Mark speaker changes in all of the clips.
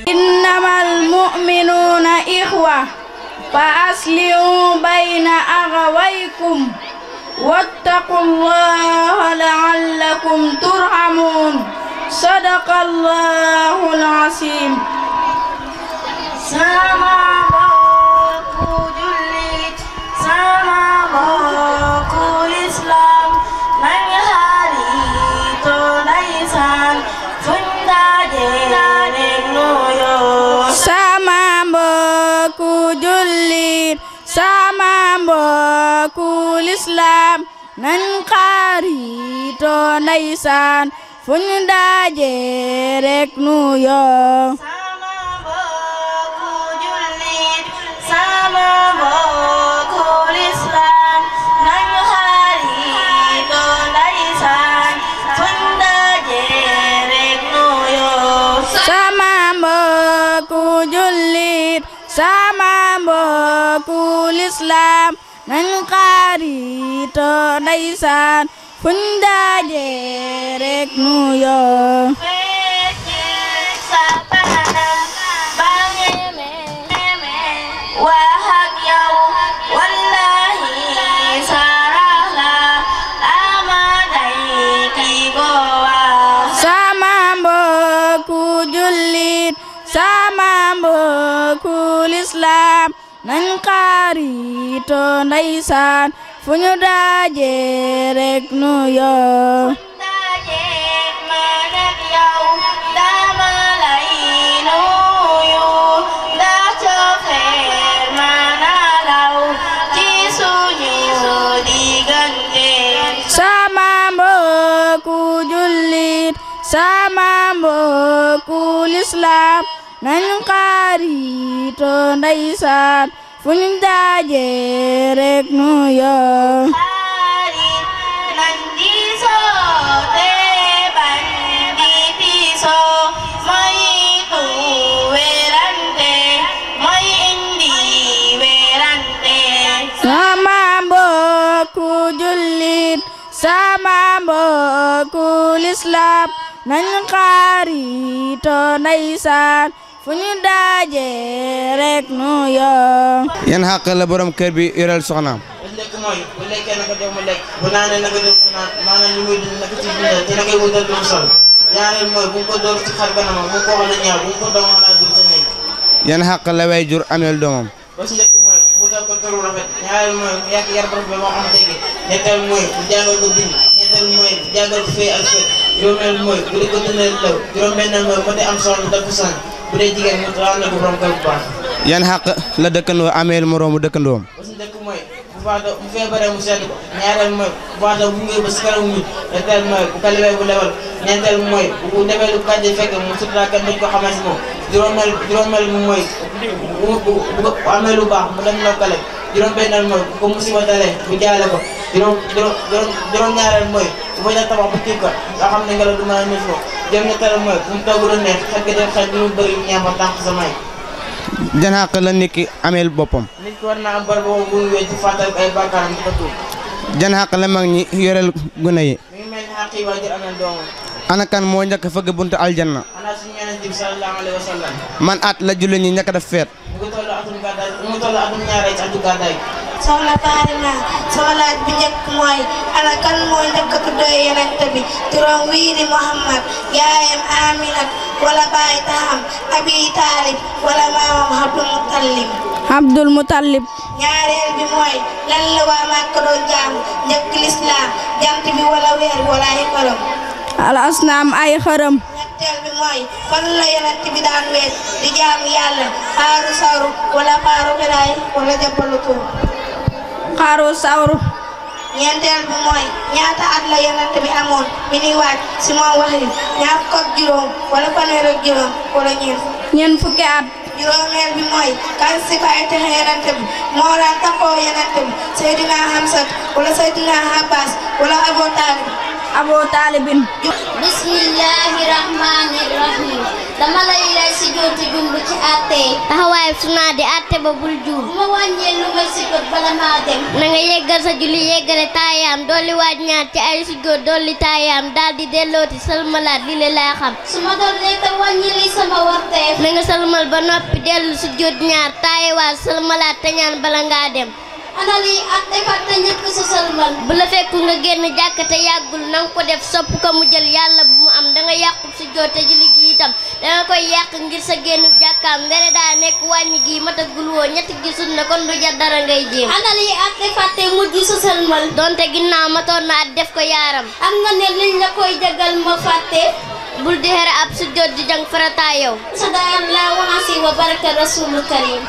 Speaker 1: إنما المؤمنون إخوة فأصلحوا بين أخويكم واتقوا الله لعلكم ترحمون صدق الله العظيم. sama mbokku jullit sama mbokku Islam nañu xaritoo ndeysaan fuñ daje rek nuyoo. sama mbokku jullit sama mbokku Islam nañu xaritoo ndeysaan fuñ daje rek nuyoo. sama mbokku Islam nañu xaritoo ndeysaan fuñ daje rek nuyoo. Islam nañ xaritoo ndeysaan fu ñu daje rek nuyoo. sama mbokku jullit sama mbokku Islam nañu xaritoo ndeysaan fu ñu daje rek nuyoo. xarit nañ diisoo te bañ di diisoo moytu werante mooy indi werante. sama mbokku jullit sama mbokku Islam nañu xaritoo ndeysaan fu ñu daje rek nuyoo.
Speaker 2: yan xàq la borom kër bi yoreel soxnaam.
Speaker 3: bu njëkk mooy bu lekkee naka jox mu lekk bu naanee naka jox mu naan maanaam ñu muy dund naka ci dundal te nakay wutal lu mu sol. ñaareel mooy bu ko door ci xar kanamam bu ko wax la ñaaw bu ko doon xanaa dul sa néeg.
Speaker 2: yan xàq la way jur ameel doomam.
Speaker 3: ba si njëkk mooy mu wutal ko tëru rafet. ñaareel mooy mu yàq yar borom bi moo xam dégg. ñetteel mooy bu jàngal ko bind. ñetteel mooy bu jàngal ko fee ak fee. juróomeel mooy bu di ko dundal law. juróom-benneel mooy mu di am soxna def ko sant bu dee jigéen mu taxaw na ko borom kër bu baax.
Speaker 2: yan xàq la dëkkandoo ameel moroomu dëkkandoom.
Speaker 3: ba si njëkk mooy bu faatoo bu feebaree mu seet ko. ñaareel mooy bu faatoo bu ngee ba si kanam nit. ñetteel mooy bu kalibee bu lebal. ñeenteel mooy bu defee lu kàddu fekk mu sutura kan dañ ko xamee si moom. juróomeel mooy bu amee lu baax mu dem lokkale. juróom-benneel mooy bu ko musiba dalee bu jaale ko. juróom-ñaareel mooy bu bañ a tabax bu tiim ko nga xam ne ngelaw du mën a ñëw foofu. juróom-ñetteel mooy bu mu togg lu neex xet gi def xet bi mu bëri ñeema tànk sa may.
Speaker 2: jan xàq la nit ki ameel boppam.
Speaker 3: nit ki war naa am bor boobu bu mu wéy ci fàttal ay bàkkaaram di ko tuub.
Speaker 2: jan xàq la mag ñi yoreel gune yi.
Speaker 3: mi ngi mel ni xàq yi waajur ameel doomam.
Speaker 2: ana kan moo njëkk fëgg buntu aljanna.
Speaker 3: ana suñu yonent bi sallallahu alayhi wa sallam.
Speaker 2: man at la julli ñi njëkk def feet.
Speaker 3: mu ngi toll atum ñaareel ci atu gàddaay.
Speaker 4: soxna Faarima sama laaj bi njëkk mooy ana kan moo njëkk a tuddee yonent bi turam wii di Muhammad yaayam Aminat wala baay taxam Abi Taalib wala maamam Abdul Muttalib. ñaareel bi mooy lan la waa Màkka doon jaamu njëkk lislaam jant bi wala weer wala ay xërëm.
Speaker 1: al asnaam ay xërëm.
Speaker 4: ñetteel bi mooy fan la yonent bi daan weet di jaamu yàlla xaaru sawru wala xaaru xiraay wala jabbalu tuur.
Speaker 1: xaaru sawru.
Speaker 4: ñeenteel bi mooy ñaata at la yonent bi amoon bi ñuy waaj si moom wax yi ñaar fukk ak juróom wala fanweer ak juróom wala
Speaker 1: ñeent fukki at.
Speaker 4: juróomeel bi mooy kan si bàyyi texe yonent bi moo daan taxoo yonent bi Seydina Hamsat wala Seydina Abbas wala Abu Talib.
Speaker 1: Abu Talibin.
Speaker 5: Bismillahi rahmani rahim. dama lay lay si jootu jumlu ci àtte. taxawaay sunna di àtte ba bul juum. bu ma wàññee lu may si jot bala maa dem. na nga yeggal sa julli yeggale taayaam dolli waaj ñaar ci ay si jot dolli taayaam daal di dellooti salmalaat li la laa xam. su ma dollee te wàññi li sama warteef. na nga salmal ba noppi dellu si jot ñaar taayawaat salmalaat te ñaan bala ngaa dem. ana lii àtte fàtte njëkk sa salmal. bu la fekk nga génn jàkk te yàggul na nga ko def sopp ko mu jël yàlla bu mu am da nga yàqu si jot te julli gi itam da nga koy yàq ngir sa génn jàkkaam ndere daa nekk wàññi gi matagul woo ñetti gi sunna kon du jar dara ngay jéem. ana lii àtte fàtte mujj sa salmal. donte ginnaaw matoon na at def ko yaaram. am nga ne liñ la koy jagal ma fàtte. bul di xere ab su jot di jàng farata yow. sadaqallah wa nasi wa baraka rasulul karim.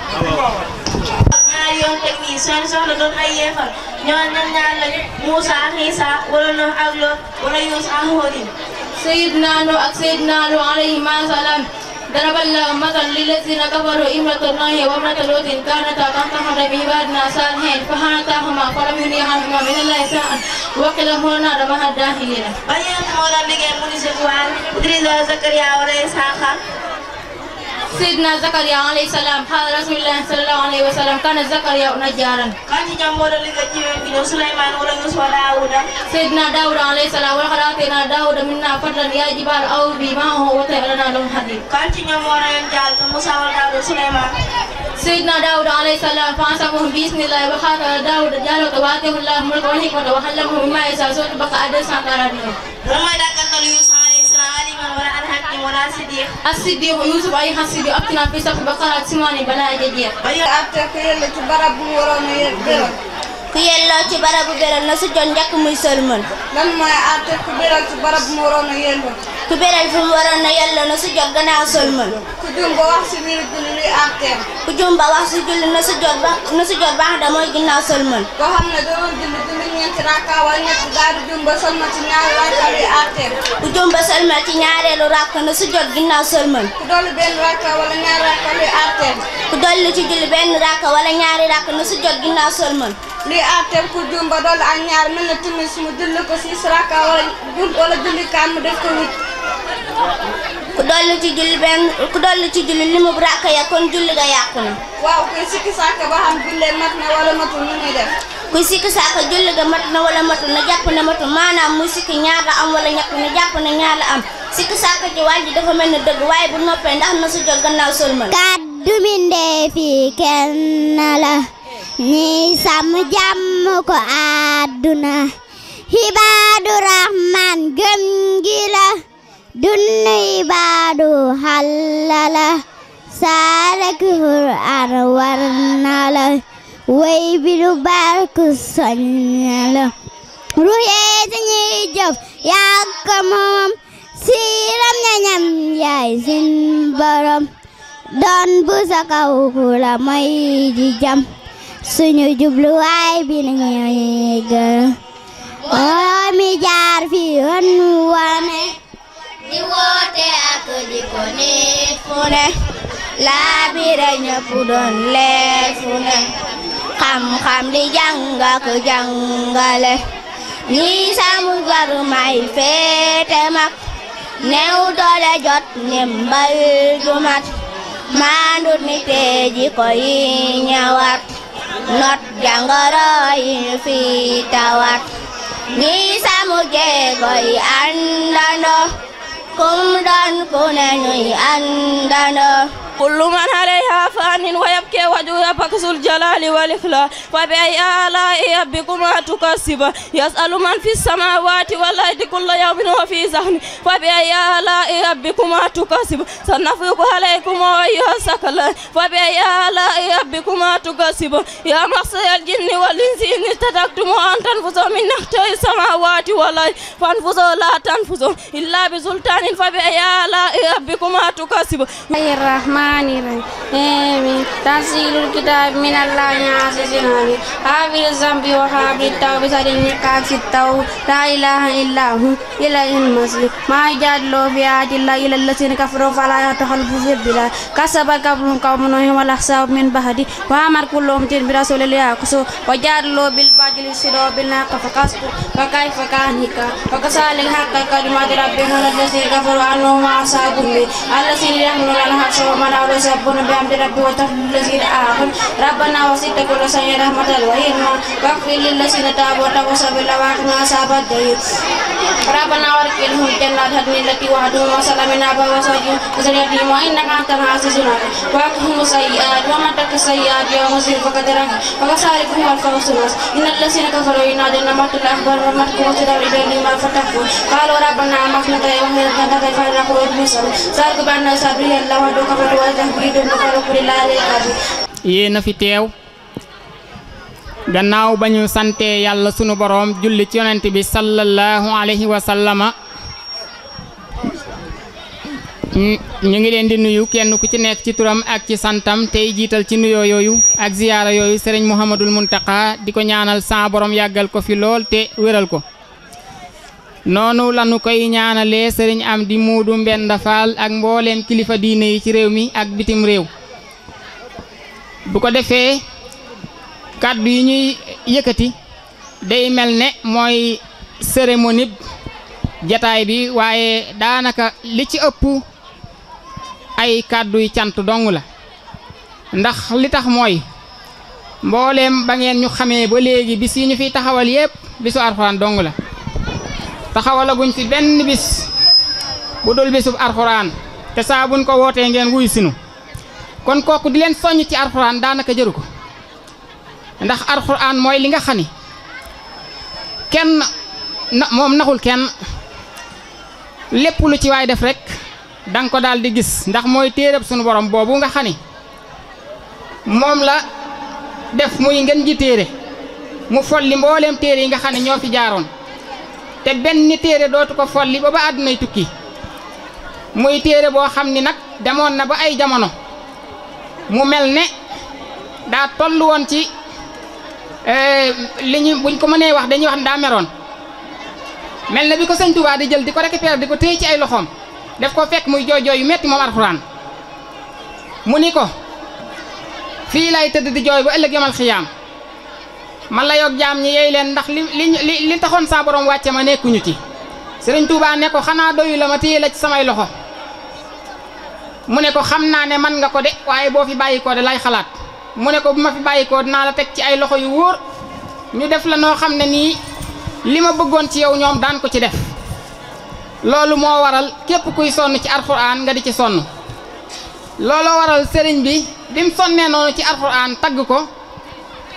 Speaker 5: ñaari yoon teg nii seen soxla doon ay yeefar ñoom ñaar lañu Muusa ak Iisa wala Nuux ak Loot wala Yuunus ak Huud.
Speaker 1: Sayyidina Nuh ak Sayyidina Lut alayhima salaam daraballahu mathalan lillazina kafaru imrata Nuhin wa imrata Lutin kanata tahta min ibadina salihin faxanatahuma falam yughniya anhuma min Allahi shay'an wa qila udkhula naara ma'a daakhiliin.
Speaker 5: ba yéen moo doon liggéey mu ni si waar Idrisa Zakariya wala Isaaxa.
Speaker 1: Sayyidina Zakariya alayhi salaam xaala Rasulullah sallallahu alayhi wa sallam kana Zakariya najjaaran.
Speaker 5: kan ci ñoom moo doon liggéey ci wéen bi ñoom Suleymaan wala Yuusuf wa Daawuda.
Speaker 1: Sayyidina Daawuda alayhi salaam wa laqad aataynaa Daawuda minnaa fadlan yaa jibaalu awwii ma'ahu wa tayyaranaa lahu hadiid.
Speaker 5: kan ci ñoom moo doon jaal te Musaa wala Daawuda Suleymaan.
Speaker 1: Sayyidina Daawuda alayhi salaam fa'asamahu bi-iznillaahi wa qaatala Daawuda Jaaluuta wa aataahu Allaahu mulka wal hikmata wa 'allamahu mimmaa yashaa'. Suuratul Baqara 249.
Speaker 5: lan mooy dàkkantalu Yuusuf alayhi salaam aliman wala al-hakim wala Siddiq.
Speaker 1: As-Siddiq Yuusuf ay As-Siddiq abtinaa fi safi Baqara ak simaani balaa jeex.
Speaker 4: atte ku yella ci barab bu waroon a beral.
Speaker 5: ku yelloo ci barabu beral na su jot njëkk muy sëlmal.
Speaker 4: lan mooy atte ku beral ci barab bu waroon a yelloo.
Speaker 5: ku beral fi mu waroon a yelloo na su jot gannaaw sëlmal.
Speaker 4: ku jum ba wax si biir julli luy atteem.
Speaker 5: ku jum ba wax si julli na su jot baax da mooy ginnaaw sëlmal.
Speaker 4: koo xam ne da doon julli ñeenti rakka wala ñetti daal di jum ba sëlmal ci ñaari rakka luy atteem.
Speaker 5: ku jum ba sëlmal ci ñaareelu rakka na su jot ginnaaw sëlmal.
Speaker 4: ku dolli benn rakka wala ñaari rakka luy atteem.
Speaker 5: ku dolli ci julli benn rakka wala ñaari rakka na su jot ginnaaw sëlmal.
Speaker 4: luy atteem ku jum ba dolli ak ñaar mel na timis mu julli ko 6 rakka wala julli kaan mu def ko 8.
Speaker 5: ku dolli ci julli limu rakka ya kon julli ga yàqu na.
Speaker 4: waaw kuy sikki sàkk ba xam julli mat na wala matul nu muy def.
Speaker 5: kuy sikki sàkk julli ga mat na wala matul na jàpp ne matul maanaam muy sikki ñaar la am wala ñett na jàpp ne ñaar la am sikki sàkk ci wàll ji dafa mel ni dëgg waaye bu noppee ndax na su jot gannaaw sëlmal.
Speaker 6: kàddu mbindéef yi kenn la ñi sàmm jàmm ko àdduna ibaadu rahmaan gëm gi la dunnu ibaadu halala saarak Qur'aan war na la way bi du barku soññ la ruye si ñuy jëf yàgg moom siiram ñañam yaay sin borom doon bu sa kaw ku la mooy di jam suñu jubluwaay bi nañuy gërëm oo mi jaar fi yoon wane
Speaker 5: di woote ak di ko nit fu ne laa bira ñëpp doon leer fu ne xam-xam di jàng ak jàngale ñi samu garu may féete mag néew doole jot ndimbal du mat maandut ni teeji ko yi ñëwaat not jàngoro yi fi tawat ñi samu jéego yi àndandoo kum doon ku ne ñuy àndandoo
Speaker 1: كل من عليها فان ويبكي وجه ربك ذو الجلال والإكرام فبأي آلاء ربكما تكذبان يسأل من في السماوات والأرض كل يوم وفي زحمة فبأي آلاء ربكما تكذبان سنفرغ عليكم أيها الثقلان فبأي آلاء ربكما تكذبان يا معشر الجن والإنس إن استطعتم أن تنفذوا من أقطار السماوات والأرض فانفذوا لا تنفذون إلا بسلطان فبأي آلاء ربكما تكذبان
Speaker 7: الرحمن الرحيم تنزيل الكتاب من الله العزيز العليم حافظ الذنب وحافظ التوبة سرنكاك التوبة لا إله إلا هو إليه المصير ما يجادل في آيات الله إلا الذين كفروا فلا يتخلفوا في البلاد كسبت قبلهم قوم نوح والأحزاب من بعده وأمر كل أمة برسول ليأخذوا وجادلوا بالباطل ليصدوا بالحق فكسبوا فكيف كان وكذلك حق كلمات ربك على الذين كفروا أنهم أصحاب النار الذين يحملون العرش ومن حوله يسبحون بحمد ربهم ويستغفرون للذين آمنوا ربنا وسعت كل شيء رحمة وعلما واغفر للذين تابوا وتواصوا بالله وقنا عذاب الجحيم ربنا وادخلهم جنات عدن التي وعدتهم وسلام من آبائهم وأزواجهم وذريتهم وإنك أنت العزيز الحكيم واقهم السيئات ومن تك السيئات يوم الدين فقد رحمه وكذلك هو الفوز العظيم إن الذين كفروا ينادون مقت الأخبار ومقت وتدعوا لما فتحوا قالوا ربنا أمتنا وأهلنا كيف نخرج من السبيل ذلك بأن سبيل الله وحده كفروا ويستكبرون وكفروا بالله الكافر
Speaker 8: yéen a fi teew gannaaw ba ñu sante yàlla sunu boroom julli ci yonent bi sallallahu alayhi wa sallama ñu ngi leen di nuyu kenn ku ci nekk ci turam ak ci santam tey jiital ci nuyoo yooyu ak ziyaara yooyu sëriñ Muhammadul Muntaqa di ko ñaanal sa boroom yàggal ko fi lool te wéral ko noonu lanu koy ñaanalee sëriñ Amdi Muudu Mbenda Faal ak mbooleem kilifa diine yi ci réew mi ak bitim réew bu ko defee kàddu yi ñuy yëkkati day mel ne mooy cérémonie jataay bi waaye daanaka li ci ëpp ay kàddu yi cant dong la ndax li tax mooy mbooleem ba ngeen ñu xamee ba léegi bis yi ñu fiy taxawal yépp bisu alxuraan dong la taxawalaguñ fi benn bis bu dul bisub alxuraan te saa buñ ko wootee ngeen wuy sinu kon kooku di leen soññ ci alxuraan daanaka jëru ko ndax alxuraan mooy li nga xam ni kenn moom naxul kenn lépp lu ci waay def rek danga ko daal di gis ndax mooy téereb sunu borom boobu nga xam ni moom la def muy ngeen ji téere mu folli mbooleem téere yi nga xam ne ñoo fi jaaroon te benn téere dootu ko folli ba àddunay tukki muy téere boo xam ni nag demoon na ba ay jamono mu mel ne daa toll woon ci li ñu buñ ko mënee wax dañuy wax ne daa meroon mel ne bi ko sëñ Tuubaa di jël di ko récupérer di ko téye ci ay loxoom def ko fekk muy jooy jooy yu metti moom alxuraan mu ni ko fii lay tëdd di jooy ba ëllëg yomal xiyaam man la yoog jaam ñi yeey leen ndax li taxoon saa borom wàcce ma nekkuñu ci sëriñ Tuubaa ne ko xanaa doyu la ma téye la ci samay loxo mu ne ko xam naa ne man nga ko de waaye boo fi bàyyi ko de lay xalaat mu ne ko bu ma fi bàyyi ko dinaa la teg ci ay loxo yu wóor ñu def la noo xam ne nii li ma bëggoon ci yow ñoom daan ko ci def loolu moo waral képp kuy sonn ci alxuraan nga di ci sonn looloo waral sëriñ bi mu sonnee noonu ci alxuraan tagg ko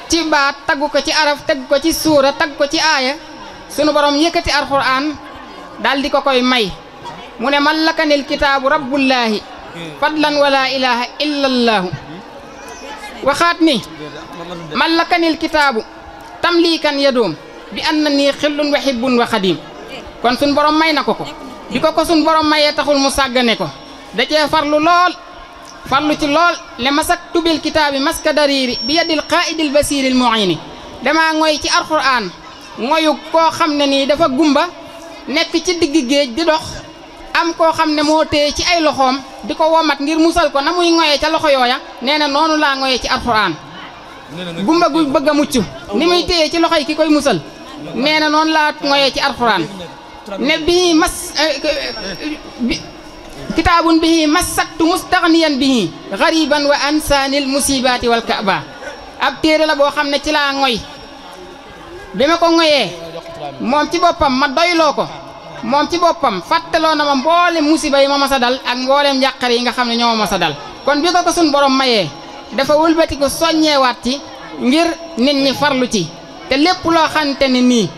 Speaker 8: ci baat tagg ko ci araf tagg ko ci suura tagg ko ci aaya sunu borom yëkkati alxuraan daal di ko koy may mu ne mallakanil kitaabu rabbullaahi fadlan wala ilaha illallahu waxaat ni mallakanil kitaabu tamliikan yadoom bi an na nii xillun wa hibbun wa xadim kon suñ borom may na ko bi ko suñ borom mayee taxul mu sàggane ko da cee farlu ci lool le masak tubil kitaabi maska dariiri bi yadil qaa'idil basiiril mu'ini damaa ngoy ci alxuraan ngoyu koo xam ne nii dafa gumba nekk ci digg géej di dox am koo xam ne moo téye ci ay loxoom di ko womat ngir musal ko na muy ngoyee ca loxo yooya nee na noonu laa ngoyee ci alxuraan gumba gu bëgg a mucc ni muy téye ci loxo yi ki koy musal nee na noonu laa ngoyee ci alxuraan ne bii kitaabun bihi masaktu mustaghniyan bihi ghariban wa ansaanil musibaati wal kaaba ab téere la boo xam ne ci laa ngoy bi ma ko ngoyee moom ci boppam ma doyloo ko moom ci boppam fàttaloo na ma mboolem musiba yi ma masa dal ak mboolem njàqare yi nga xam ne ñoo ma masa dal kon bi ko sun borom mayee dafa wëlbati ko soññeewaat ci ngir nit ñi farlu ci te lépp loo xamante ne nii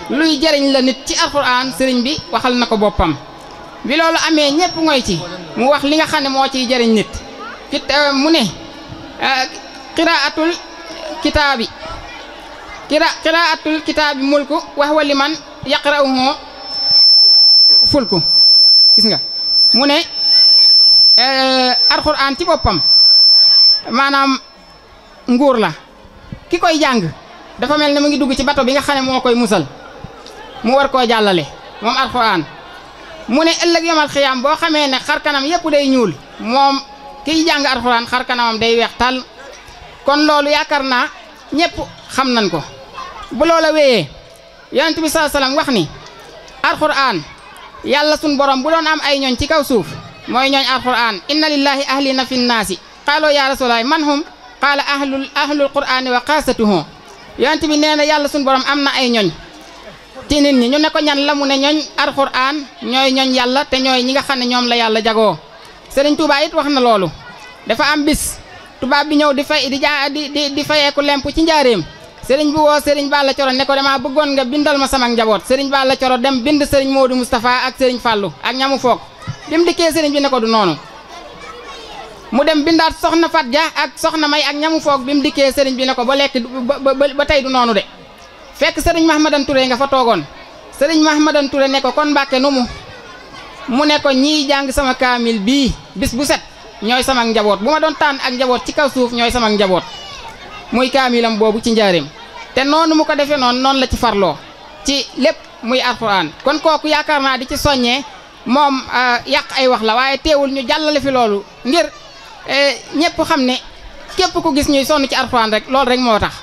Speaker 8: luy jariñ la nit ci alxuraan sëriñ bi waxal na ko boppam bi loolu amee ñépp ngoy ci mu wax li nga xam ne moo ciy jariñ nit mu ne qiraatul kitaabi mulku wax wa liman yaqra'uhu fulku gis nga mu ne alxuraan ci boppam maanaam nguur la ki koy jàng dafa mel ne mu ngi dugg ci bato bi nga xam ne moo koy musal mu war koo jàllale moom alxuraan mu ne ëllëg yomal xiyaam boo xamee ne xar kanam yëpp day ñuul moom kiy jàng alxuraan xar kanamam day weex tàll kon loolu yaakaar naa ñëpp xam nañ ko. bu loola wéyee yonent bi sallallahu alayhi wasallam wax ni alxuraan yàlla sun borom bu doon am ay ñooñ ci kaw suuf mooy ñooñ alxuraan inna lillahi ahlina fi nnaasi qaaloo ya rasulallahi man hum qaala ahlul qur'aani wa xaasatuhu yonent bi nee na yàlla sun borom am na ay ñooñ ci nit ñi ñu ne ko ñan la mu ne ñooñ alxuraan ñooy ñooñ yàlla te ñooy ñi nga xam ne ñoom la yàlla jagoo Sëriñ Tuubaa it wax na loolu dafa am bis tubaab bi ñëw di fayeeku lemp ci njaareem sëriñ bi woo sëriñ Balla Coro ne ko dama bëggoon nga bindal ma sama njaboot sëriñ Balla Coro dem bind sëriñ Modou Moustapha ak sëriñ Fallou ak ñamu foog bi mu dikkee sëriñ bi ne ko du noonu mu dem bindaat soxna Fat Dia ak soxna May ak ñamu foog bi mu dikkee sëriñ bi ne ko ba tey du noonu de fekk sëriñ Mahmadan Touré nga fa toogoon sëriñ Mahmadan Touré ne ko kon Mbàkke nu mu ne ko ñiy jàng sama kaamil bii bis bu set ñooy sama njaboot bu ma doon tànn ak njaboot ci kaw suuf ñooy sama njaboot muy kaamilam boobu ci njaareem te noonu mu ko defee noonu la ci farloo ci lépp muy alxuraan kon kooku yaakaar naa di ci soññee moom yàq ay wax la waaye teewul ñu jàllale fi loolu ngir ñëpp xam ne képp ku gis ñuy sonn ci alxuraan rek loolu rek moo tax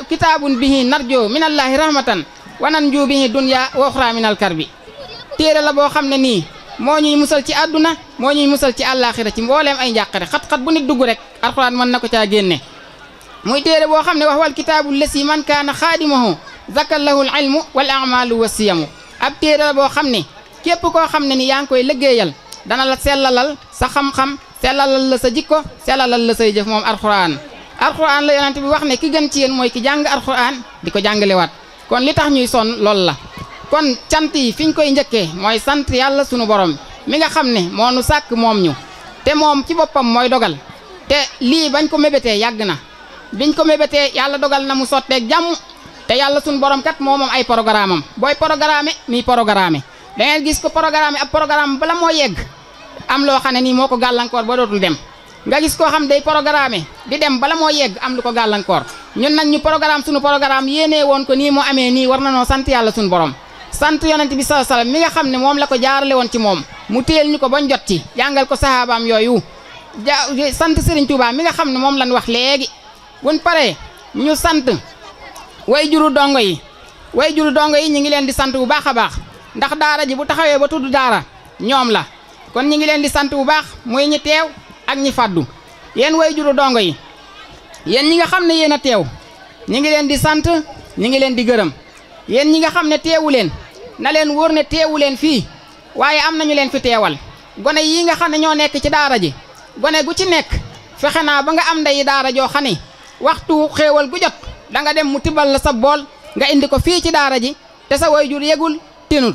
Speaker 8: kitaabun bihi narjo minallahi rahmatan wa nanju bihi dunya wa uxra minal karbi téere la boo xam ne nii moo ñuy musal ci àdduna moo ñuy musal ci àllaaxira ci mbooleem ay njàqare xat-xat bu nit dugg rek alxuraan mën na ko caa génne muy téere boo xam ne wax wal kitaabu lesi man kaana xaadimahu zakal lahul ilmu wal amalu wa siyamu ab téere la boo xam ne képp koo xam ne ni yaa ngi koy liggéeyal dana la sellalal sa xam-xam sellalal la sa jikko sellalal la say jëf moom alxuraan la yonent bi wax ne ki gën ci yéen mooy ki jàng alxuraan di ko jàngalewaat kon li tax ñuy sonn loolu la kon cant yi fi ñu koy njëkkee mooy sant yàlla sunu borom mi nga xam ne moo nu sàkk moom ñu te moom ci boppam mooy dogal te lii bañ ko mébétee yàgg na biñ ko mébétee yàlla dogal na mu sotteeg jàmm te yàlla sunu borom kat moo moom ay programme am booy programme mi programme da ngeen gis ko programme ab programme bala moo yegg am loo xam ne nii moo ko gàllankoor ba dootul dem nga gis koo xam day programme di dem bala moo yegg am lu ko gàllankoor ñun nag ñu programme sunu programme yéenee woon ko nii moo amee nii war na noo sant yàlla sunu borom sant yonent bi sallallahu alayhi wasallam mi nga xam ne moom la ko jaarale woon ci moom mu téel ñu ko bañ jot ci jàngal ko sahabaam yooyu sant Serigne Touba mi nga xam ne moom lañ wax léegi buñ paree ñu sant way juru dongo yi ñu ngi leen di sant bu baax a baax ndax daara ji bu taxawee ba tudd daara ñoom la kon ñu ngi leen di sant bu baax muy ñi teew ak ñi fàddu yéen way juru dongo yi yéen ñi nga xam ne yéen a teew ñu ngi leen di sant ñu ngi leen di gërëm yéen ñi nga xam ne teewu leen na leen wóor ne teewu leen fii waaye am nañu leen fi teewal gone yii nga xam ne ñoo nekk ci daara ji gone gu ci nekk fexe naa ba nga am ndeyi daara joo xam ne waxtu xéewal gu jot da nga dem mu tibal la sa bool nga indi ko fii ci daara ji te sa waajur yegul tinul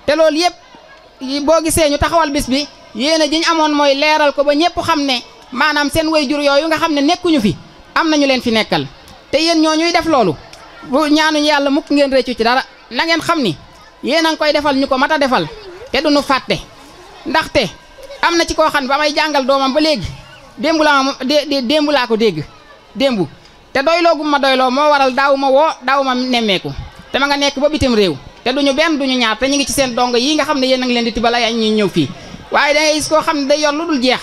Speaker 8: te loolu yëpp boo gisee ñu taxawal bis bi yéena jiñ amoon mooy leeral ko ba ñëpp xam ne maanaam seen waajur yooyu nga xam ne nekkuñu fi am nañu leen fi nekkal te yéen ñoo ñuy def loolu bu ñaanuñu yàlla mukk ngeen réccu ci dara na ngeen xam ni yéen a ngi koy defal ñu ko mat a defal te duñu fàtte ndaxte am na ci koo xam ne ba may jàngal doomam ba léegi démb laa ko dégg démb te doyloo gu ma doyloo moo waral daaw ma woo daaw ma nemmeeku te ma nga nekk ba bitim réew te duñu benn duñu ñaar te ñu ngi ci seen dongo yi nga xam ne yéen a ngi leen di tibal ay ñuy ñëw fii waaye dangay gis koo xam ne day yor lu dul jeex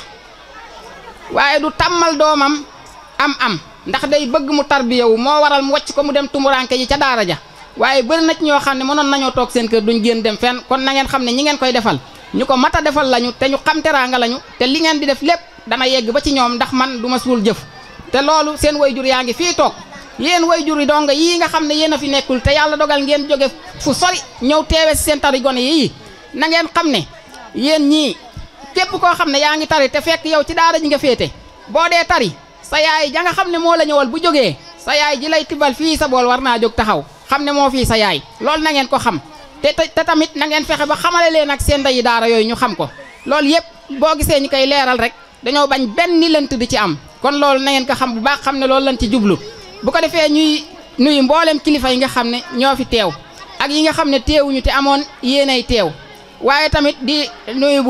Speaker 8: waaye du tàmmal doomam am ndax day bëgg mu tarbiyawu moo waral mu wàcc ko mu dem tumuranke ji ca daara ja waaye bëri na ci ñoo xam ne mënoon nañoo toog seen kër duñ génn dem fenn kon na ngeen xam ne ñi ngeen koy defal ñu ko mat a defal lañu te ñu xam teraanga lañu te li ngeen di def lépp dana yegg ba ci ñoom ndax man du ma suul jëf te loolu seen wayjur yaa ngi fii toog yéen wayjur yi donga yii nga xam ne yéen a fi nekkul te yàlla dogal ngeen jóge fu sori ñëw teewe si seen tari gone yii na ngeen xam ne yéen ñii képp koo xam ne yaa ngi tari te fekk yow ci daara ji nga féete boo dee tari sa yaay ja nga xam ne moo la ñëwal bu jógee sa yaay ji lay tibal fii sa bool war naa jóg taxaw xam ne moo fii sa yaay loolu na ngeen ko xam te tamit na ngeen fexe ba xamale leen ak seen ndeyi daara yooyu ñu xam ko loolu yëpp boo gisee ñu koy leeral rek dañoo bañ benn lënt di ci am kon loolu na ngeen ko xam bu baax xam ne loolu lañ ci jublu bu ko defee ñuy nuyu mboolem kilifa yi nga xam ne ñoo fi teew ak yi nga xam ne teewuñu te amoon yéenay teew waaye tamit di nuyu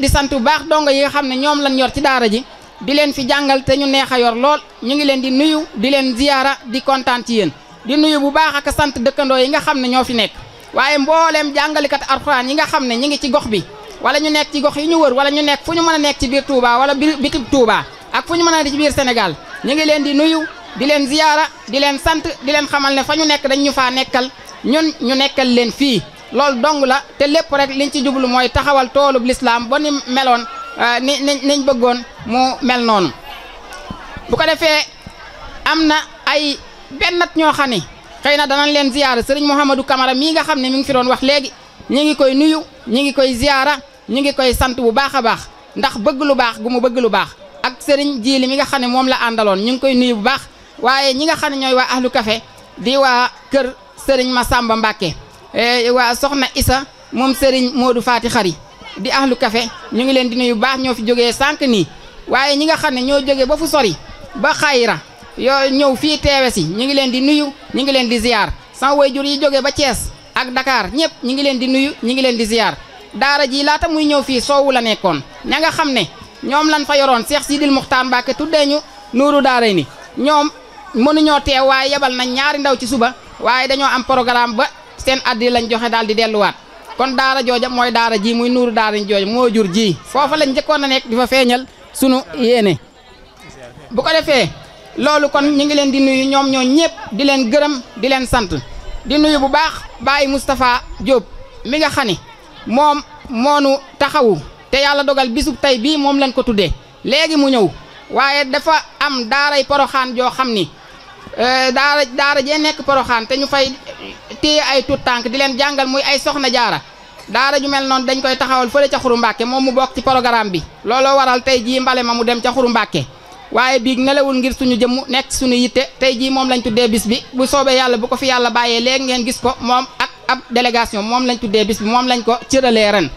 Speaker 8: di sant bu baax dongo yi nga xam ne ñoom lañ yor ci daara ji di leen fi jàngal te ñu neex a yor lool ñu ngi leen di nuyu di leen ziyaara di kontaan ci yéen di nuyu bu baax ak sant dëkkandoo yi nga xam ne ñoo fi nekk waaye mbooleem jàngalikat alxuraan yi nga xam ne ñu ngi ci gox bi wala ñu nekk ci gox yi ñu wër wala ñu nekk fu ñu mën a nekk ci biir Touba wala bitib Touba ak fu ñu mën a ci biir Sénégal ñu ngi leen di nuyu di leen ziyaara di leen sant di leen xamal ne fa ñu nekk dañ ñu faa nekkal ñun ñu nekkal leen fii loolu dong la te lépp rek liñ ci jublu mooy taxawal toolub lislaam ba ni meloon niñ bëggoon mu mel noonu bu ko defee am na ay bennat ñoo xam ne xëy na danañ leen ziyaara sëriñ Mouhamadou Camara mii nga xam ne mi ngi fi doon wax léegi ñi ngi koy nuyu ñi ngi koy ziyaara ñi ngi koy sant bu baax a baax ndax bëgg lu baax gu mu bëgg lu baax ak sëriñ Jiili mi nga xam ne moom la àndaloon ñu ngi koy nuyu bu baax waaye ñi nga xam ne ñooy waa ahlu café di waa kër sëriñ Massamba Mbacke waa soxna Isa moom sëriñ Modou Fati Xari di ahlu café ñu ngi leen di nuyu bu baax ñoo fi jógee sànq nii waaye ñi nga xam ne ñoo jógee ba fu sori ba xayra yoo ñëw fii teewe si ñu ngi leen di nuyu ñu ngi leen di ziyaar sama wayjur yi jógee ba Thiès ak Dakar ñëpp ñu ngi leen di nuyu ñu ngi leen di ziyaar daara ji laata muy ñëw fii soowu la nekkoon ña nga xam ne ñoom lan fa yoroon Cheikh Sidil Muxtaar Mbacke tuddee ñu nuuru daaray ni ñoom mënuñoo teew waaye yebal nañ ñaari ndaw ci suba waaye dañoo am programme ba seen addi lañ joxe daal di delluwaat kon daara jooja mooy daara ji muy nuuru daara jooja moo jur ji foofa lañ njëkkoon a nekk di fa feeñal sunu yéene bu ko defee loolu kon ñu ngi leen di nuyu ñoom ñoo ñëpp di leen gërëm di leen sant di nuyu bu baax Baye Moustapha Diop mi nga xam ne moom moonu taxawu te yàlla dogal bisub tey bii moom lañ ko tuddee léegi mu ñëw waaye dafa am daaray poroxaan joo xam ni daara jee nekk poroxaan te ñu fay téye ay tuut tànk di leen jàngal muy ay soxna jaara daara ju mel noonu dañ koy taxawal fële ca Xuru Mbàkke moom mu bokk ci programme bi looloo waral tey jii mbale ma mu dem ca Xuru Mbàkke waaye biig nelawul ngir suñu jëmm nekk suñu yitte tey jii moom lañ tuddee bis bi bu soobee yàlla bu ko fi yàlla bàyyee léegi ngeen gis ko moom ak ab délégation moom lañ tuddee bis bi moom lañ ko cëralee ren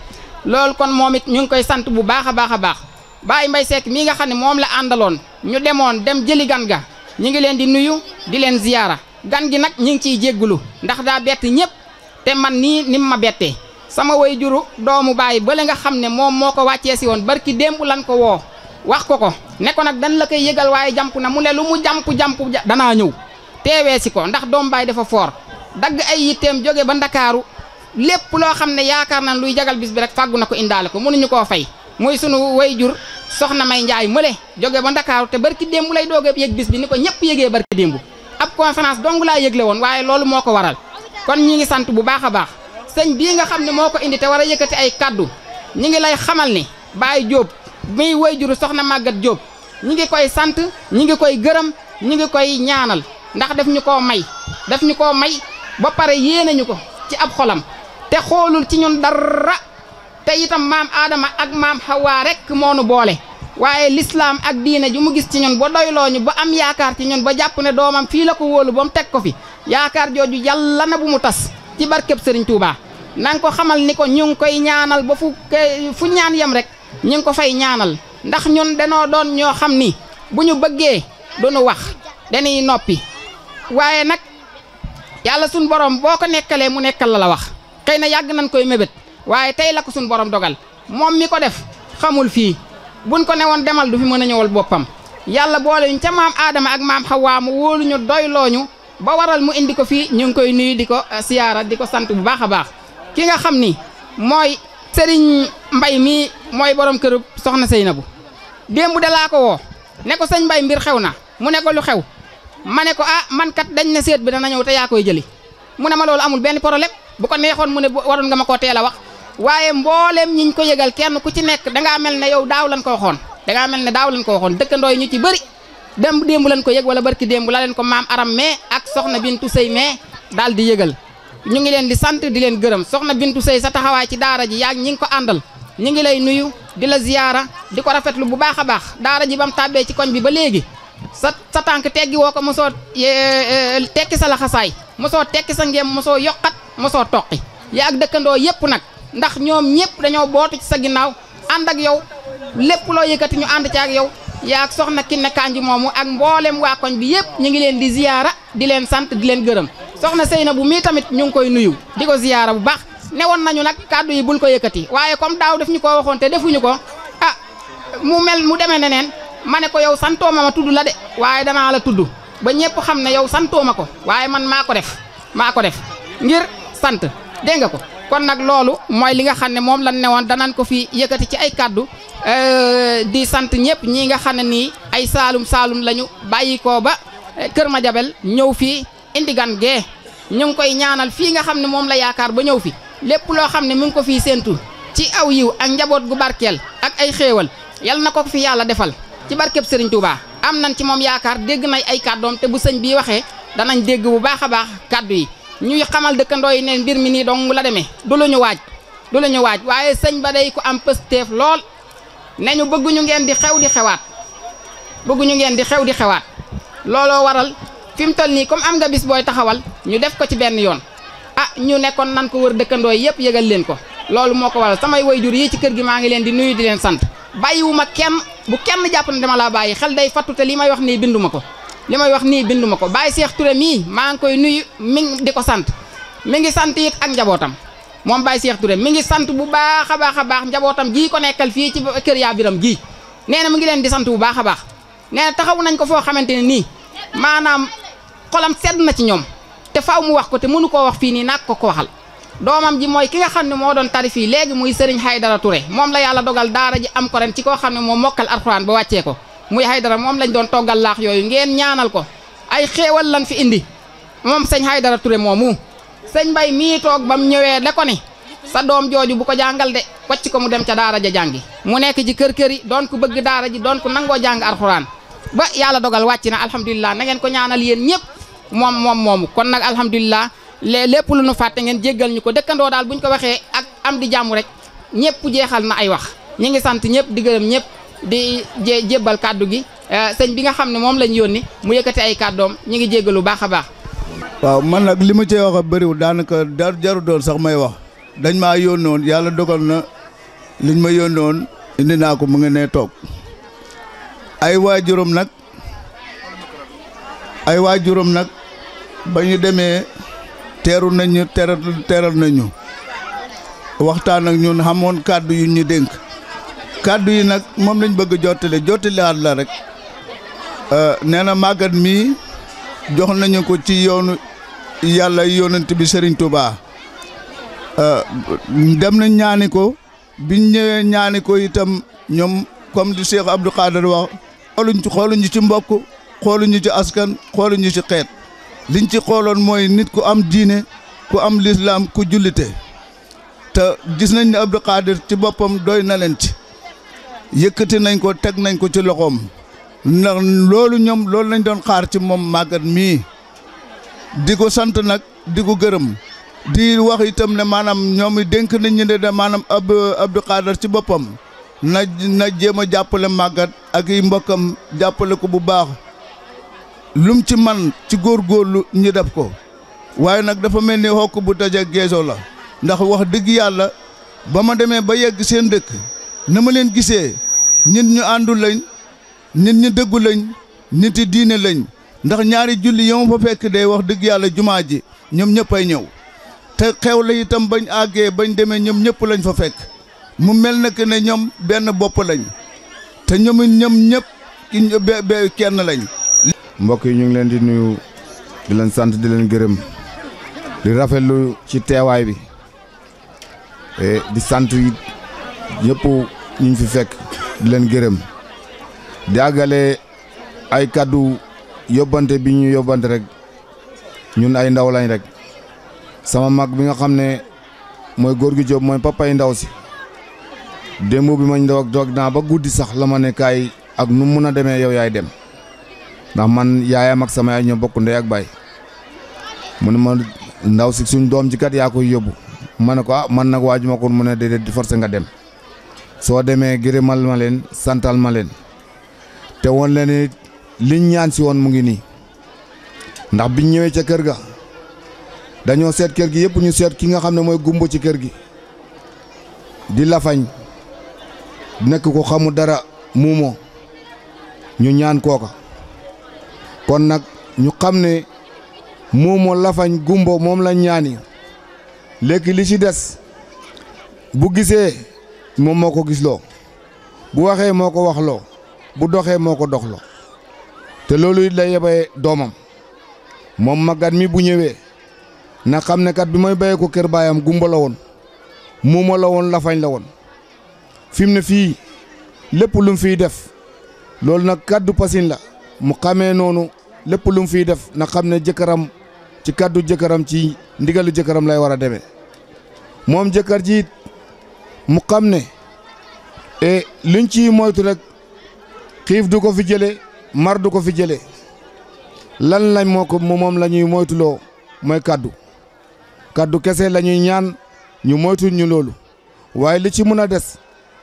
Speaker 8: loolu kon moom it ñu ngi koy sant bu baax a baax a baax Baye Mbaye Seck mii nga xam ne moom la àndaloon ñu demoon dem jëli gan ga ñi ngi leen di nuyu di leen ziyaara gan gi nag ñi ngi ciy jéggulu ndax daa bett ñëpp te man nii ni ma bettee sama way juru doomu baay bale nga xam ne moom moo ko wàccee si woon barki démb lan ko woo wax ko ne ko nag dan la koy yëgal waaye jàmp na mu ne lu mu jàmp danaa ñëw teewee si ko ndax doom baay dafa foor dagg ay yitteem jóge ba ndakaaru lépp loo xam ne yaakaar na luy jagal bis bi rek fàggu na ko indaale ko mënuñu koo fay muy sunu way jur soxna May Njaay mële jóge ba ndakaaru te barki démb lay doog a yëg bis bi ni ko ñëpp yëgee barki démb ab conférence dong laa yëgle woon waaye loolu moo ko waral kon ñi ngi sant bu baax a baax sëñ bii nga xam ne moo ko indi te war a yëkkati ay kaddu ñi ngi lay xamal ni Baye Diop muy way juru soxna Maguette Diop ñi ngi koy sant ñi ngi koy gërëm ñi ngi koy ñaanal ndax daf ñu koo may ba pare yéene ñu ko ci ab xolam te xoolul ci ñun dara te itam maam Adama ak maam Hawa rek moo nu boole waaye lislaam ak diine ju mu gis ci ñun ba doyloo ñu ba am yaakaar ci ñun ba jàpp ne doomam fii la ko wóolu ba mu teg ko fi yaakaar jooju yàlla na bu mu tas ci barkeb Serigne Touba nanga ko xamal ni ko ñu ngi koy ñaanal ba fu ñaan yem rek ñu ngi ko fay ñaanal ndax ñun danoo doon ñoo xam ni bu ñu bëggee duñu wax dañuy noppi waaye nag yàlla suñ borom boo ko nekkalee mu nekkal la wax xëy na yàgg nañ koy mébét waaye tey la ko suñ borom dogal moom mi ko def xamul fii buñ ko newoon demal du fi mën a ñëwal boppam yàlla boole ñu ca maam Adama ak maam Hawa mu wóoluñu doylooñu ba waral mu indi ko fii ñu ngi koy nuyu di ko siyaara di ko sant bu baax a baax ki nga xam ni mooy Serigne Mbay mii mooy borom kër soxna Seynabu démb de laa ko woo ne ko sëñ Mbay mbir xew na mu ne ko lu xew ma ne ko man kat dañ ne seet bi dana ñëw te yaa koy jëli mu ne ma loolu amul benn problème bu ko neexoon mu ne waroon nga ma koo teel a wax waaye mbooleem ñiñ ko yëgal kenn ku ci nekk dangaa mel ne yow daaw lañ ko waxoon dëkkandoo yi ñu ci bëri démb lañ ko yëg wala barki démb la leen ko maam aram mais ak soxna Bintu Sëy mais daal di yëgal ñu ngi leen di sant di leen gërëm soxna Bintu Sëy sa taxawaay ci daara ji yaag ñi ngi ko àndal ñu ngi lay nuyu di la ziyaara di ko rafetlu bu baax a baax daara ji ba mu tàbbee ci koñ bi ba léegi sa tànk teggi woo ko mosoo tekki sa laxasaay mosoo tekki sa ngéem mosoo yokkat mosoo toqi yaa ak dëkkandoo yépp nag ndax ñoom ñëpp dañoo bootu ci sa ginnaaw ànd ak yow lépp loo yëkkati ñu ànd ci ak yow yaa ak soxna Kiné Kanji moomu ak mboolem waa koñ bi yépp ñu ngi leen di ziyaara di leen sant di leen gërëm soxna Seynabu mii tamit ñu ngi koy nuyu di ko ziyaara bu baax newoon nañu nag kàddu yi bul ko yëkkati waaye comme daaw def ñu ko waxoon te defuñu ko mu demee neneen ma ne ko yow santoo ma tudd la de waaye danaa la tudd ba ñëpp xam ne yow santoo ma ko waaye man maa ko def ngir sant dégg nga ko kon nag loolu mooy li nga xam ne moom lan newoon danañ ko fi yëkkati ci ay kàddu di sant ñëpp ñii nga xam ne nii ay saalum lañu bàyyi ko ba Kër Madiabel ñëw fii indi gan gee ñu ngi koy ñaanal fii nga xam ne moom la yaakaar ba ñëw fi lépp loo xam ne mu ngi ko fii séentu ci aw yiw ak njaboot gu barkeel ak ay xéewal yal na ko fi yàlla defal ci barkeb Serigne Touba am nañ ci moom yaakaar dégg nañ ay kàddoom te bu sëñ bii waxee danañ dégg bu baax a baax kàddu yi ñuy xamal dëkkandoo yi ne mbir mi nii dong la demee du lu ñu waaj waaye sëñ ba day ko am pësteef lool ne ñu bëgguñu ngeen di xew di xewaat looloo waral fi mu toll nii comme am nga bis booy taxawal ñu def ko ci benn yoon ñu nekkoon nan ko wër dëkkandoo yëpp yëgal leen ko loolu moo ko waral samay wayjur yi ci kër gi maa ngi leen di nuyu di leen sant bàyyiwuma kenn bu kenn jàpp ne dama laa bàyyi xel day fattu te li may wax nii binduma ko Baye Cheikh Touré mii maa ngi koy nuyu di ko sant mi ngi sant it ak njabootam moom Baye Cheikh Touré mi ngi sant bu baax a baax njabootam gii ko nekkal fii ci kër yaa biram gii nee na mu ngi leen di sant bu baax a baax nee na taxaw nañ ko foo xamante ne nii maanaam xolam sedd na ci ñoom te faaw mu wax ko te mënu koo wax fii nii nag ko waxal doomam ji mooy ki nga xam ne moo doon tari fii léegi muy Serigne Haydara Touré moom la yàlla dogal daara ji am ko ren ci koo xam ne moo mokkal alxuraan ba wàccee ko muy Haydara moom lañ doon toggal laax yooyu ngeen ñaanal ko ay xéewal lan fi indi moom sëñ Haydara Touré moomu sëñ Mbay mii toog bam ñëwee da ko ne sa doom jooju bu ko jàngal de wàcc ko mu dem ca daara ja jàngi mu nekk ci kër yi doon ko bëgg daara ji doon ko nangoo jàng alxuraan ba yàlla dogal wàcc na alhamdulilah na ngeen ko ñaanal yéen ñëpp moomu kon nag alhamdulilah lépp lu nu fàtte ngeen jéggal ñu ko dëkkandoo daal buñ ko waxee ak am di jàmm rek ñëpp jeexal na ay wax ñi ngi sant ñëpp di gërëm ñëpp di jébbal kàddu gi sëñ bi nga xam ne moom lañ yónni mu yëkkati ay kàddoom ñi ngi jéggalu baax a baax.
Speaker 9: waaw man nag li ma cee wax a bëriwul daanaka jaru doon sax may wax dañ maa yónnoon yàlla dogal na liñ ma yónnoon indi naa ko mu ngi ne toog ay waajuram nag ba ñu demee teeru nañu teral nañu waxtaan ak ñun xamoon kàddu yu ñu dénk kàddu yi nag moom lañ bëgg jottaliwaat la rek nee na màggat mi jox nañu ko ci yoonu yàlla yonent bi Serigne Touba dem na ñaani ko biñ ñëwee ñaani ko itam ñoom comme di Cheikh Abdou Khader wax xooluñu ci mbokk xooluñu ci askan xooluñu ci xeet liñ ci xooloon mooy nit ku am diine ku am lislaam ku jullite te gis nañ ne Abdou Khader ci boppam doy na leen ci yëkkati nañ ko teg nañ ko ci loxoom ndax loolu lañ doon xaar ci moom màggat mii di ko sant nag di ko gërëm di wax itam ne maanaam ñoom dénk nañ ñu ne maanaam Abdou Khader ci boppam na jéem a jàppale màggat ak i mbokkam jàppale ko bu baax lum ci man ci góorgóorlu ñu def ko waaye nag dafa mel ni xokk bu daje geesoo la ndax wax dëgg yàlla ba ma demee ba yegg seen dëkk na ma leen gisee nit ñu àndul lañ nit ñu dëggu lañ nit yi diine lañ ndax ñaari julli yow fa fekk day wax dëgg yàlla jumaa ji ñoom ñëpp ay ñëw te xew la itam bañ àggee bañ demee ñoom ñëpp lañ fa fekk mu mel na que ne ñoom benn bopp lañ te ñoom ñëpp kenn lañ.
Speaker 10: mbokk yi ñu ngi leen di nuyu di leen sant di leen gërëm di rafetlu ci teewaay bi di sant ñëpp ñu fi fekk di leen gërëm di àggale ay kaddu yóbbante bi ñu yóbbante rek ñun ay ndaw lañ rek sama mag bi nga xam ne mooy góor gi Jóob mooy papay ndaw si démb bi ma doog naa ba guddi sax la ma ne kaay ak nu mun a demee yow yaay dem ndax man yaayam ak sama yaay ñoo bokk ndey ak baay mu ne ma ndaw si suñ doom ji kat yaa koy yóbbu ma ne ko man nag waaju ma ko mu ne déedéet di forcé nga dem soo demee gërëmal ma leen santal ma leen te woon leen liñ ñaan si woon mu ngi nii ndax biñ ñëwee ca kër ga dañoo seet kër gi yëpp ñu seet ki nga xam ne mooy gumbo ci kër gi di lafañ nekk ko xamu dara muumoo ñu ñaan kooka kon nag ñu xam ne muumoo lafañ gumbo moom la ñaani léegi li ci des bu gisee moom moo ko gisloo bu waxee moo ko waxloo bu doxee moo ko doxloo te loolu it lay yebee doomam moom màggat mi bu ñëwee na xam ne kat bi may bayee ko kër baayam gumba la woon muuma la woon lafañ la woon fi mu ne fii lépp lu mu fiy def loolu nag kaddu pasin la mu xamee noonu lépp lu mu fiy def na xam ne jëkkëram ci kaddu jëkkëram ci ndigalu jëkkëram lay war a demee moom jëkkër ji mu xam ne luñ ci moytu rek xiif du ko fi jële mar du ko fi jële lan lañ moo ko moom la ñuy moytuloo mooy kaddu kese la ñuy ñaan ñu moytul ñu loolu waaye li ci mën a des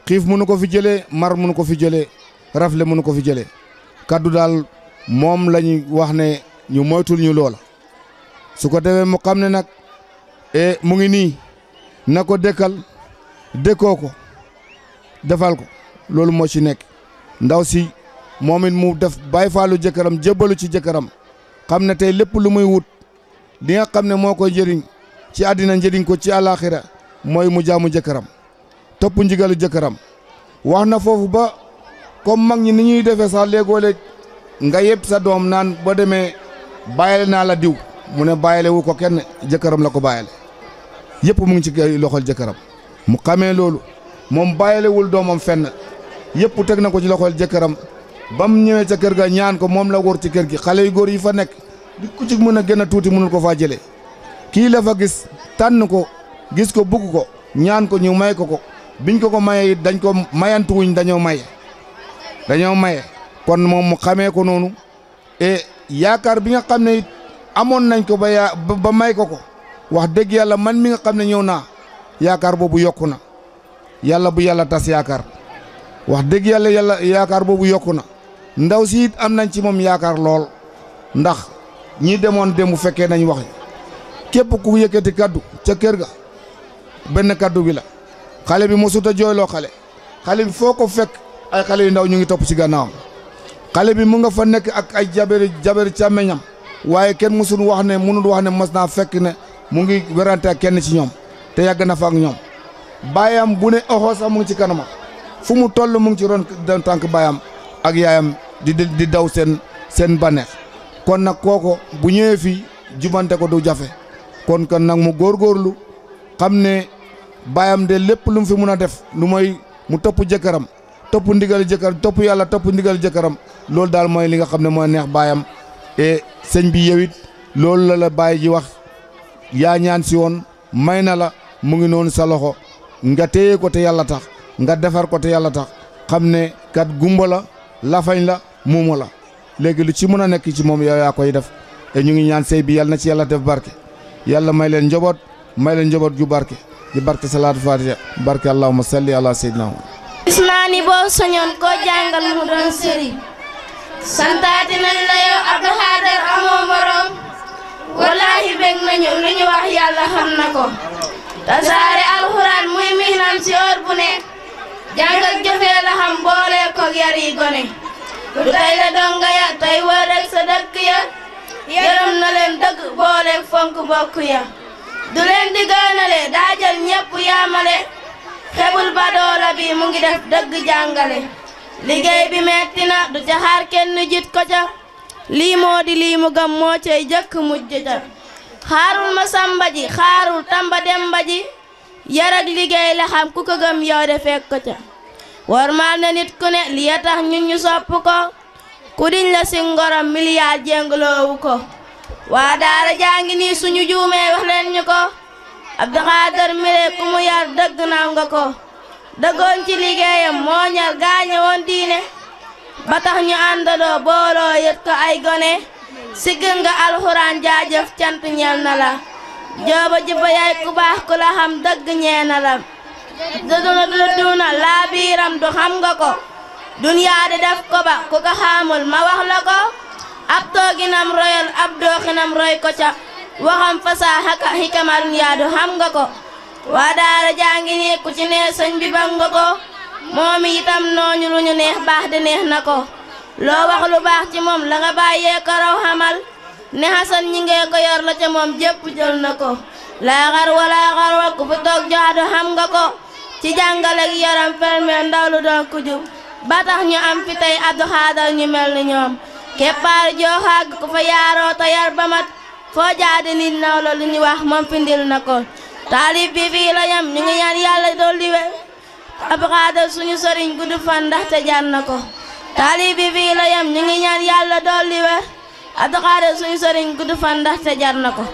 Speaker 10: xiif mënu ko fi jëlee mar mënu ko fi jëlee rafle mënu ko fi jëlee kaddu daal moom la ñuy wax ne ñu moytul ñu loola su ko defee mu xam ne nag mu ngi nii na ko dëkkal dëkkoo ko defal ko loolu moo ci nekk ndaw si moom it mu def bàyyi faalu jëkkëram jébbalu ci jëkkëram xam ne tey lépp lu muy wut li nga xam ne moo koy njëriñ ci àddina njëriñ ko ci àllaaxira mooy mu jaamu jëkkëram topp ndigalu jëkkëram wax na foofu ba comme mag ñi ni ñuy defee sax léegoo-léeg nga yëpp sa doom naan ba demee bàyyile naa la diw mu ne bàyyile wu ko kenn jëkkëram la ko bàyyile yëpp mu ngi ci loxol jëkkëram mu xamee loolu moom bàyyilewul doomam fenn yëpp teg na ko ci loxol jëkkëram ba mu ñëwee ca kër ga ñaan ko moom la wóor ci kër gi xale yu góor yi fa nekk di ku ci mën a gën a tuuti mënul ko faa jëlee kii la fa gis tànn ko gis ko bugg ko ñaan ko ñu may ko biñ ko mayee dañ ko mayantuwuñ dañoo maye kon moom mu xamee ko noonu yaakaar bi nga xam ne it amoon nañ ko ba may ko wax dëgg yàlla man mi nga xam ne ñëw naa yaakaar boobu yokku na yàlla bu yàlla tas yaakaar wax dëgg yàlla yaakaar boobu yokku na ndaw si it am nañ ci moom yaakaar lool ndax ñi demoon démb fekkee nañ wax képp ku yëkkati kaddu ca kër ga benn kaddu bi la xale bi mosut a jooyloo xale bi foo ko fekk ay xale yu ndaw ñu ngi topp ci gannaawam xale bi mu nga fa nekk ak ay jaberi càmmeñam waaye kenn mësul wax ne mënul wax ne mos naa fekk ne mu ngi werante ak kenn ci ñoom te yàgg na fa ak ñoom baayam bu ne oxoo sax mu ngi ci kanamam fu mu toll mu ngi ci ron tànk baayam ak yaayam di daw seen baneex kon nag kooko bu ñëwee fii jubante ko du jafe kon nag mu góorgóorlu xam ne baayam de lépp lu mu fi mun a def lu mooy mu topp jëkkëram topp ndigal jëkkëram topp yàlla topp ndigal jëkkëram loolu daal mooy li nga xam ne mooy neex baayam sëñ bi yow it loolu la baay ji wax yaa ñaan si woon may na la mu ngi noonu sa loxo nga téye ko te yàlla tax nga defar ko te yàlla tax xam ne kat gumba la lafañ la muuma la léegi lu ci mën a nekk ci moom yow yaa koy def te ñu ngi ñaan sëy bi yàlla na ci yàlla def barke yàlla may leen njaboot ju barke di barke salaatu fatiha barke allahumma salli ala sayyidina
Speaker 5: gis naa ni boo soñoon koo jàngal mu doon sëriñ santaati nañ la yow Abdou Khader amoo morom wallaahi bég nañu lu ñu wax yàlla xam na ko tasaare alxuraan muy miinam si heure bu ne jàng ak jëfee la xam boole ko yar yi gone du tey la donga ya tey wër rek sa dëkk ya yërëm na leen dëgg boole fonk bokk ya du leen di gënale daa jël ñépp yaamale xebul ba doola bi mu ngi def dëgg jàngale liggéey bi metti na du ca xaar kenn jit ko ca lii moo di lii mu gëm moo cay jëkk mujj ca xaarul ma samba ji xaarul tamba demba ji yar ak liggéey la xam ku ko gëm yow de fekk ko ca wormaal na nit ku ne li ya tax ñun ñu sopp ko ku diñ la si ngorom miliyaar jéngloowu ko waa daara jàngi nii suñu juumee wax leen ñu ko Abdou Khader mire ku mu yar dëgg naw nga ko dëggoon ci liggéeyam moo ñar gaañe woon diine ba tax ñu àndandoo booloo yët ko ay gone siggal nga alxuraan jaajëf cant ñeel na la jooba jibba yaay ku baax ku la xam dëgg ñee na la duduna laa biiram du xam nga ko duniyaa di def ko ba ku ko xaamul ma wax la ko ab tooginam royal ab dooxinam roy ko ca waxam fasaaxa ka xikama duniyaa du xam nga ko waa daara jàngi nii ku ci neex sëñ bi bang nga ko moom itam nooñu lu ñu neex baax de neex na ko loo wax lu baax ci moom la nga bàyyee ko raw xamal ne xasan ñi ngee ko yor la ca moom jépp jël na ko laa xar wala xar wa ku fi toog jaadu xam nga ko
Speaker 11: ci jàngale ak yaram permet ndaw lu doon ku jub ba tax ñu am fi tey Abdou Khadre ñu mel ni ñoom keppaar joo xàgg ku fa yaaroo te yar ba mat foo jaade nit naw la lu ñu wax moom findil na ko taalib bi fii la yam ñu ngi ñaan yàlla dolli wér Abdou Khadre suñu sëriñ gudd fan ndaxte jar na ko taalib bi fii la yam ñu ngi ñaan yàlla dolli wér Abdou Khadre suñu sëriñ gudd fan ndaxte jar na ko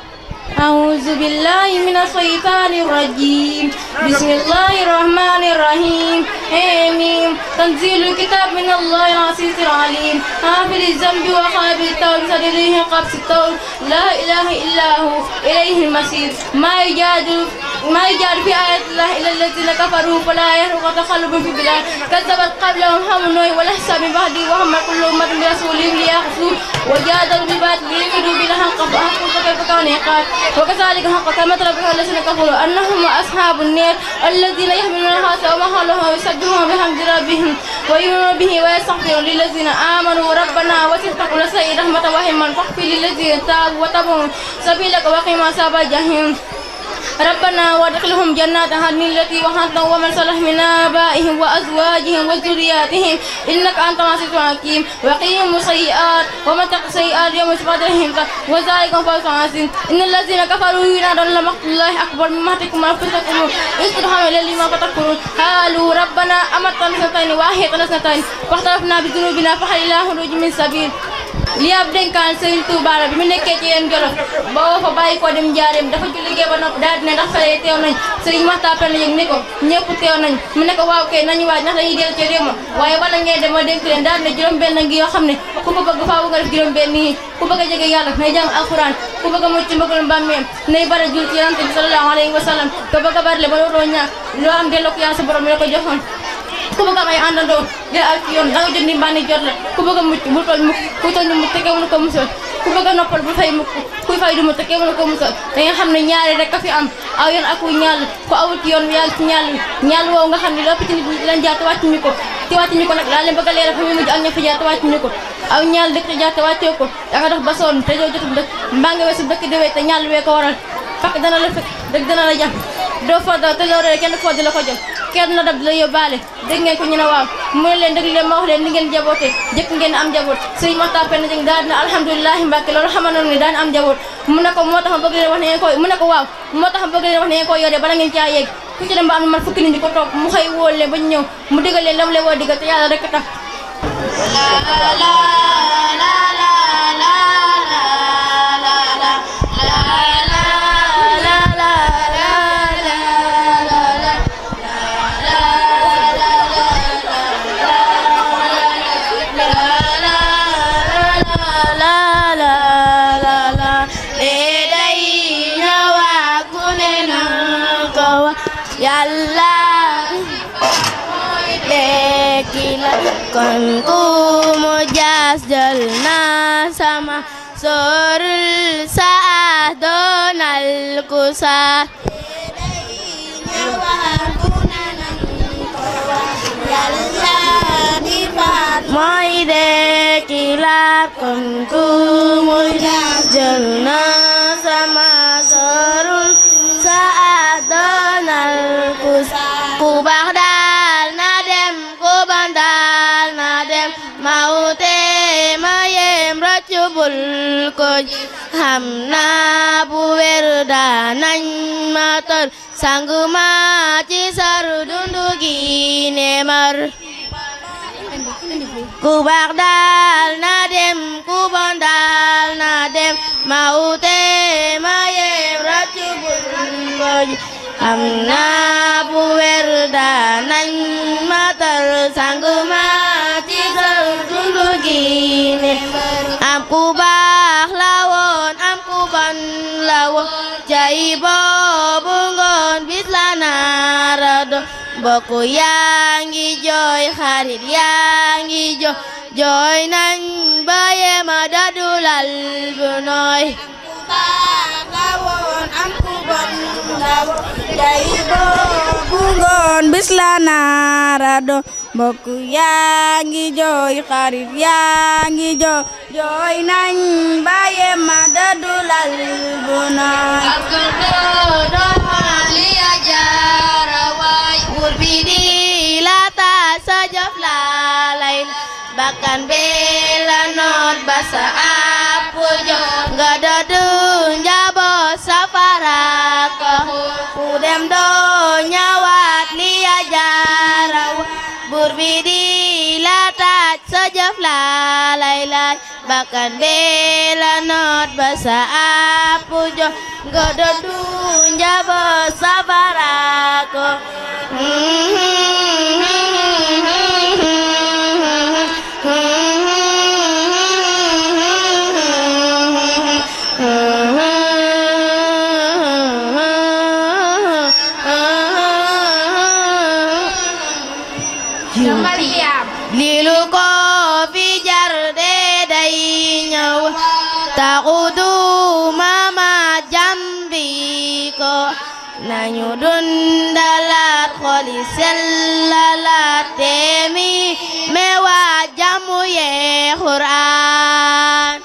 Speaker 7: أعوذ بالله من الشيطان الرجيم بسم الله الرحمن الرحيم آمين تنزيل الكتاب من الله العزيز العليم غافر الذنب وقابل التوب صدره قبس التوب لا إله إلا هو إليه المصير ما يجادل في آيات الله إلا الذين كفروا فلا يهرق تخلب في البلاد كذبت قبلهم قوم نوح والأحزاب من بعده وهم كل أمة برسولهم ليأخذوه وجادلوا بالباطل ليدحضوا بالحق فأحق كيف كان عقاب وكذلك حق كلمة ربك على الذين كفروا أنهم أصحاب النار الذين يحملون العرش وما حوله يسبحون بحمد ربهم ويؤمنون به ويستغفرون للذين آمنوا ربنا وسعت كل شيء رحمة وحلما فاغفر للذين تابوا واتبعوا سبيلك وقهم عذاب الجحيم ربنا وادخلهم جنات عدن التي وعدتهم ومن صلح من آبائهم وأزواجهم وذرياتهم إنك أنت العزيز الحكيم وقهم السيئات ومن تق السيئات يوم يصبحهم وذلك فوز عظيم إن الذين كفروا ينادون لمقت الله أكبر من مقتكم أنفسكم إذ تدعون إلى لما تكفرون قالوا ربنا أمتنا سنتين وأحييتنا سنتين فاختلفنا بذنوبنا فهل إلى خروج من سبيل li ab dénkaan Sëriñ Tuubaa la bi mu nekkee ci yéen Jolof ba woo fa bàyyi ko dem Njaaréem dafa julli gee ba noppi daal dina ndax fale teew nañ Sëriñ Maxtaar Penda yëg ni ko ñëpp teew nañ mu ne ko waaw kay nañu waaj ndax dañuy dellu ci réew ma waaye bala ngeen dem ma dénk leen daal ne juróom-benn ngi yoo xam ne ku ko bëgg faaw nga def juróom-benn yi ku bëgg a jege yàlla nay jàng alxuraan ku bëgg a mucc mbëggal mbàmmeem nay bara jul ci Yonent bi sallallahu alayhi wa sallam ku bëgg a bari le ba dootoo ñàkk loo am delloo ko yàlla sa borom mi la ko joxoon ku bëgg am ay àndandoo jël al ci yoon da nga jot ni mbànni jot la ku bëgg a mucc bul tooñ mukk ku tooñ mukk te kenn mënu ko musal ku bëgg a noppal bul fay mukk kuy fay du mu te kenn mënu ko musal da nga xam ne ñaari rek a fi am aw yoon ak wu ñàll ku awul ci yoon yàlla ci ñàll woowu nga xam ne lépp ci nit ñi di leen jaar te wàcc ñu ko nag laa leen bëgg a leeral fa muy mujj ak ña fi jaar te wàcc ñu ko aw ñàll dëkk jaar te wàccee ko da nga dox ba sonn te doo jotul dëkk mbaa nga weesu dëkk déwee te ñàll wee ko waral fakk dana la fekk dëgg dana la jàpp doo foo daw te loo réer kenn foo di la ko jox kenn na dab di la yóbbaale dégg ngeen ko ñu ne waaw mu ne leen dégg leen ma wax leen ni ngeen jaboote jëkk ngeen am jaboot Sëriñ Maxtaar Penda Jeng daal dina alhamdulilahi Mbàkke loolu xamal na ne daan am jaboot mu ne ko moo tax ma bëgg leen wax ne ngeen koy mu ne ko waaw moo tax ma bëgg leen wax ne ngeen koy yoree bala ngeen caa yegg ku ci dem ba am man fukki nit ñi ko toog mu xëy wóol leen ba ñu ñëw mu digal leen lam leen woo digal te yàlla rek tax
Speaker 11: kon ku mu jaas jël na sama sorul saa doonal ku saa mooy dekkilaat kon ku mu jaas jël na sama sorul saa doonal ku saa ku baax daal na dem ku bon daal na dem mawte ma yem rëccu bul ko xam naa bu wér daanañ ma tol sang ma ci saru dundu gi ne mar ku baax daal na dem ku bon daal na dem mawte ma yem rëccu bul ko xam naa bu wér daanañ ma tol sang ma ci saru dundu gi ne am ku baax la woon am ku bon la woon cay boobu ngoon bis la naara do mbokk yaa ngi jooy xarit yaa ngi jooy nañ ba yema dadulal bu nooy ku baax la woon am ku bon la woon cay boobu ngoon bis la naara do mbokk yaa ngi jooy xarit yaa ngi jooy nañ ba yema dadulal bu nooy bi di la taaj sa jëf la lay bakkan bi la noot ba sa àpp jox nga dëddu njaboot safara ko ku dem doo ñëwaat li ya jaaraw buur bi di la taaj sa jëf la lay laaj bakkan bi la noot ba sa àpp jox nga dëddu njaboot safara ko lilu ko fi jar de day ñëw taxudu mama jambi ko nañu dundalaat xoli sellalaat teemi mewa jamu ye Qur'an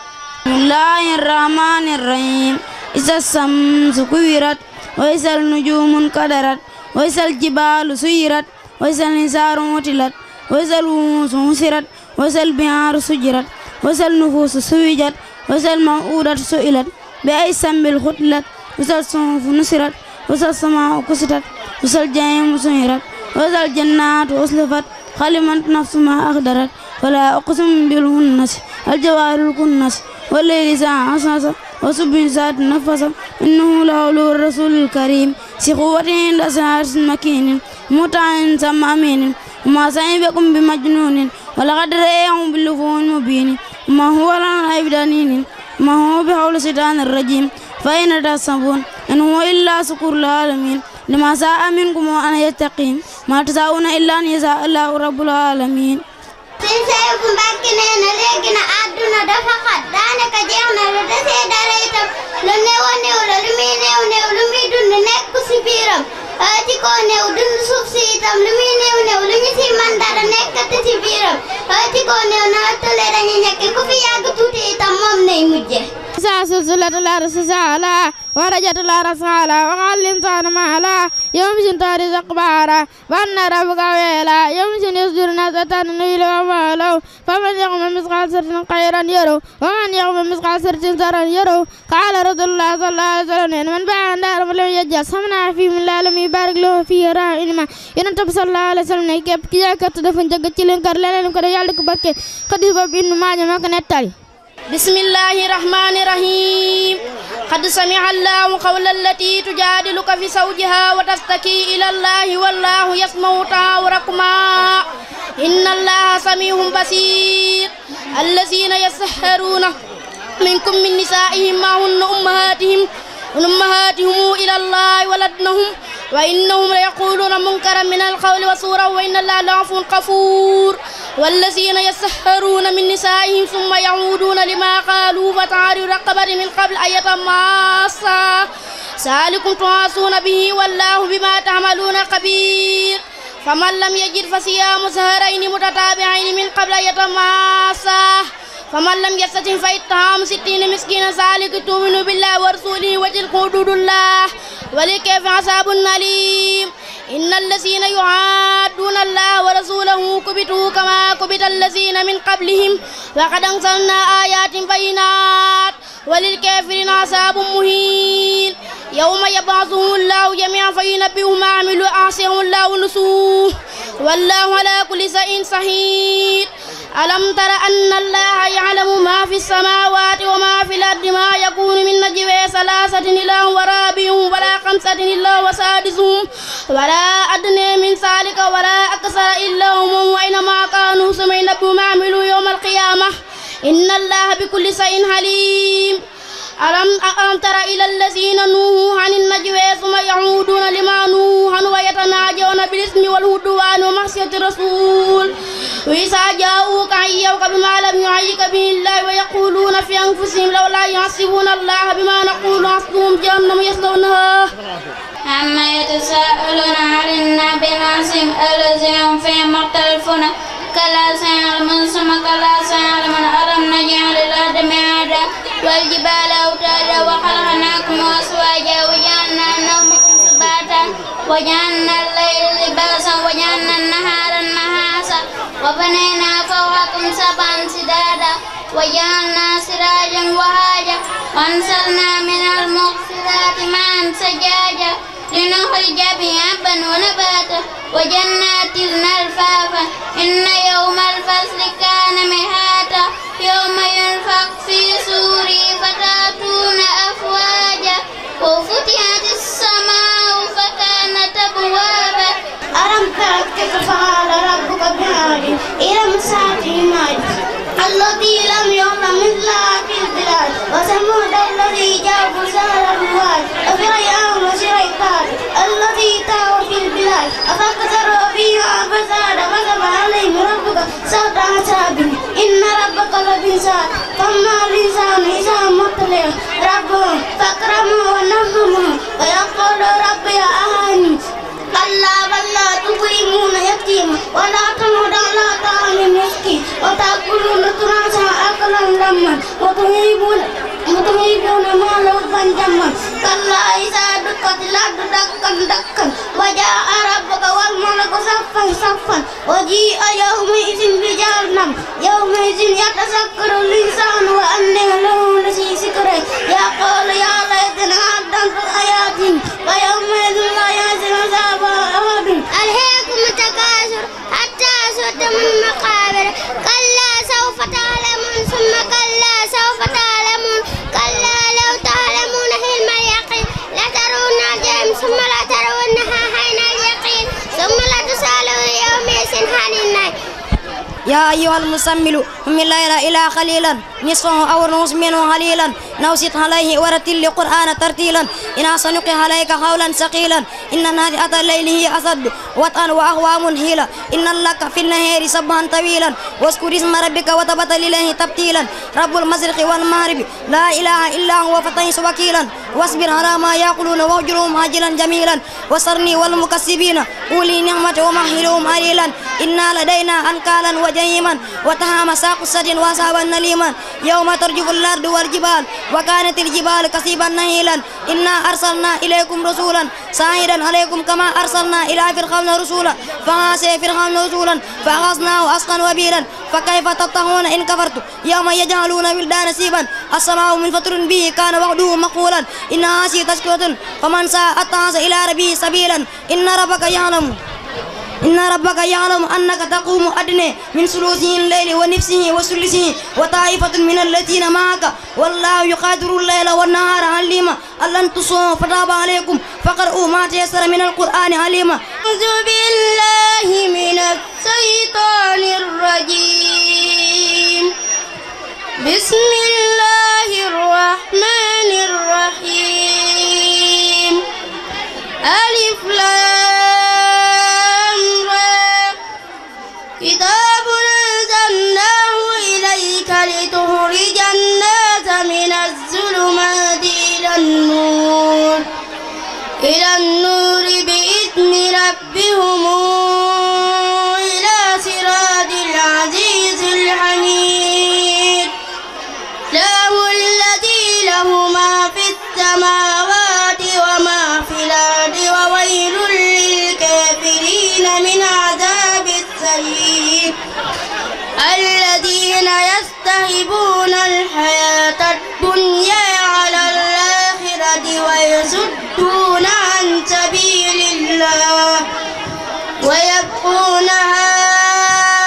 Speaker 7: bismillahir rahmanir rahim isa samsu kuwirat wa isal nujumun kadarat wa isal jibalu suyirat wa isal nisaru mutilat وإذا الوموس انصرت وإذا البحار سجرت وإذا النفوس سوجت وإذا الموءودة سئلت بأي ذنب قتلت وإذا الصحف نشرت وإذا السماء كشطت وإذا الجحيم سعرت وإذا الجنات أزلفت علمت نفس ما أقدرت فلا أقسم بالخنس الجوار الكنس والليل إذا عسعس والصبح إذا تنفس إنه لقول الرسول الكريم ذي قوة عند ذي عرش مكين مطاع ثم أمين وما صاحبكم بمجنون ولقد رآه بالأفق المبين ما هو لنا بدنين ما هو بحول الشيطان الرجيم فأين تحسبون إن هو إلا شكر العالمين لما شاء منكم وأن يستقيم ما تشاءون إلا أن يشاء الله رب العالمين
Speaker 6: Sëñ Saaliu Mbàkke nee na léegi na àdduna dafa xat daanaka jeex na lu desee dara itam lu néew a néew la lu muy néew néew lu muy dund nekk ci biiram ci koo néew dund suuf si itam lu muy néew néew lu ñu ci man dara nekkati ci biiram ci koo néew na tële dañu ñekk ku fi yàgg tuuti itam moom nay mujje
Speaker 7: سلسلة الأرض سهلا ورجت الأرض سهلا وقال الإنسان ما لا يمشي تاريخ أقبارا وأن ربك ويلا يمشي يصدر الناس تنويل وما له فمن يعمل مثقال ذرة خيرا يره ومن يعمل مثقال ذرة شرا يره قال رسول الله صلى الله عليه وسلم من باع دار ولم يجلس سمنا فيه من الله لم يبارك له فيه راعي ينتبه صلى الله عليه وسلم كيف كذا كتدفن جعل تلين كرلنا كذا يالك بكي قد يبقى إنه ما جمع كنتالي
Speaker 11: بسم الله الرحمن الرحيم قد سمع الله قول التي تجادلك في زوجها وتشتكي إلى الله والله يسمع تحاوركما إن الله سميع بصير الذين يسحرون منكم من نسائهم ما هن أمهاتهم إلى الله ولدنهم وإنهم ليقولون منكرا من القول وزورا وإن الله لعفو غفور والذين يسحرون من نسائهم ثم يعودون لما قالوا فتحرير رقبة من قبل أن يتماسا ذلكم توعظون به والله بما تعملون خبير فمن لم يجد فصيام شهرين متتابعين من قبل أن يتماسا فمن لم يستطع فإطعام 60 مسكينا ذلك تؤمن بالله ورسوله وتلك حدود الله ولكيف عذاب أليم إن الذين يعادون الله ورسوله كبتوا كما كبت الذين من قبلهم وقد أنزلنا آيات بينات وللكافرين عذاب مهين يوم يبعثهم الله جميعا فينبئهم ما عملوا أحصاه الله نسوه والله على كل شيء شهيد ألم تر أن الله يعلم ما في السماوات وما في الأرض ما يكون من نجوى ثلاثة إلا هو رابعهم ولا خمسة إلا هو سادسهم ولا أدنى من ذلك ولا أكثر إلا هم وأينما كانوا ثم ينبئهم ما عملوا يوم القيامة إن الله بكل شيء عليم ألم تر إلى الذين نهوا عن النجوى ثم يعودون لما نهوا عنه ويتناجون بالإثم والعدوان ومعصية الرسول وإذا جاءوك حيوك بما لم يحيك به الله ويقولون في أنفسهم لولا يحسبون الله بما نقول حسبهم جهنم يصلونها
Speaker 5: عما يتساءلون عن النبي العظيم الذي هم فيه مختلفون كلا سيعلمون ثم كلا سيعلمون ألم نجعل الأرض مهادا والجبال أوتادا وخلقناكم أزواجا وجعلنا نومكم سباتا وجعلنا الليل لباسا وجعلنا النهار نحاسا وبنينا فوقكم سبعا شدادا وجعلنا سراجا وهاجا وأنزلنا من المغفرات ماء ثجاجا لنخرج به حبا ونباتا وجنات ألفافا إن يوم الفصل كان ميقاتا يوم ينفخ في الصور فتأتون أفواجا وفتحت السماء فكانت أبوابا
Speaker 6: ألم تر كيف فعل ربك بعاد إرم ذات العماد التي لم يعلم مثلها في البلاد وثمود الذي جاب سهل الواد وفرعون وشريطان الذي طغى في البلاد أفكثروا فيها فسادا وجب عليهم ربك سوط عذاب إن ربك لبالمرصاد فأما الإنسان إذا ما ابتلاه ربه فأكرمه ونعمه ويقول ربي أهاني كلا بل لا تكرمون اليتيم ولا تحضون على طعام المسكين وتأكلون التراث أكلا لما وتحبون مالا حبا جما كلا إذا دكت الأرض دكا دكا وجاء ربك والملك صفا صفا وجيء يومئذ بجهنم يومئذ يتذكر الإنسان وأنى له ذكرى يقول يا ليتني قدمت حياتي ويومئذ لا يحزن
Speaker 5: ألهاكم التكاثر حتى زرتم المقابر كلا سوف تعلمون ثم كلا سوف تعلمون كلا لو تعلمون علم اليقين لترون الجحيم ثم لترونها عين اليقين ثم لتسألون يومئذ عن النعيم
Speaker 12: يا أيها المزمل قم الليل إلا قليلا نصفه أو انقص منه قليلا أو زد عليه ورتل القرآن ترتيلا إنا سنلقي عليك قولا ثقيلا إن ناشئة الليل هي أشد وطئا وأقوى منهلا إن لك في النهار سبحا طويلا واذكر اسم ربك وتبتل إليه تبتيلا رب المشرق والمغرب لا إله إلا هو فتنس وكيلا واصبر على ما يقولون واهجرهم هجرا جميلا وسرني والمكسبين أولي نعمة ومهلهم قليلا إنا لدينا أنكالا وجهيما وتهام ساق سد وصابا نليما يوم ترجف الأرض والجبال وكانت الجبال كثيبا نهيلا إنا أرسلنا إليكم رسولا شاهدا عليكم كما أرسلنا إلى فرعون رسولا فعصى فرعون رسولا فأخذناه أخذا وبيلا فكيف تتقون إن كفرتم يوم يجعلون ولدان سيبا السماء منفطر به كان وعده مقولا إن هذه تذكرة فمن شاء اتخذ إلى ربه سبيلا إن ربك يعلم أنك تقوم أدنى من ثلثي الليل ونصفه وثلثه وطائفة من الذين معك والله يقدر الليل والنهار عليما ألن تصوموا فتاب عليكم فقرؤوا ما تيسر من القرآن عليما
Speaker 11: أعوذ بالله من الشيطان الرجيم بسم الله الرحمن الرحيم ألف كتاب أنزلناه إليك لتخرج الناس من الظلمات إلى النور بإذن ربهم إلى صراط العزيز الحميد له الذي له ما في السماوات وما في الأرض وويل للكافرين من عذاب السعير الذين يستحبون الحياة الدنيا على الآخرة ويصدون عن سبيل الله ويبغونها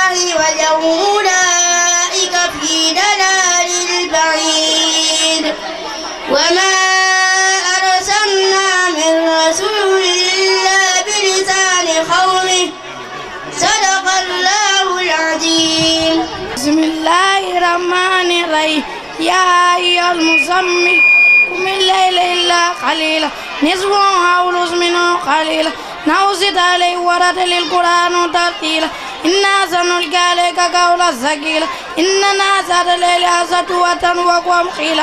Speaker 11: عوجا أولئك في ضلال بعيد وما أرسلنا من رسول إلا بلسان قومه صدق الله العظيم
Speaker 7: بسم الله الرحمن الرحيم يا أيها المزمل قم الليل إلا قليلا نصفه أو انقص منه قليلا أو زد عليه ورتل القرآن ترتيلا إنا سنلقي عليك قولا ثقيلا إن ناشئة الليل أشد وطئا وأقوم قيلا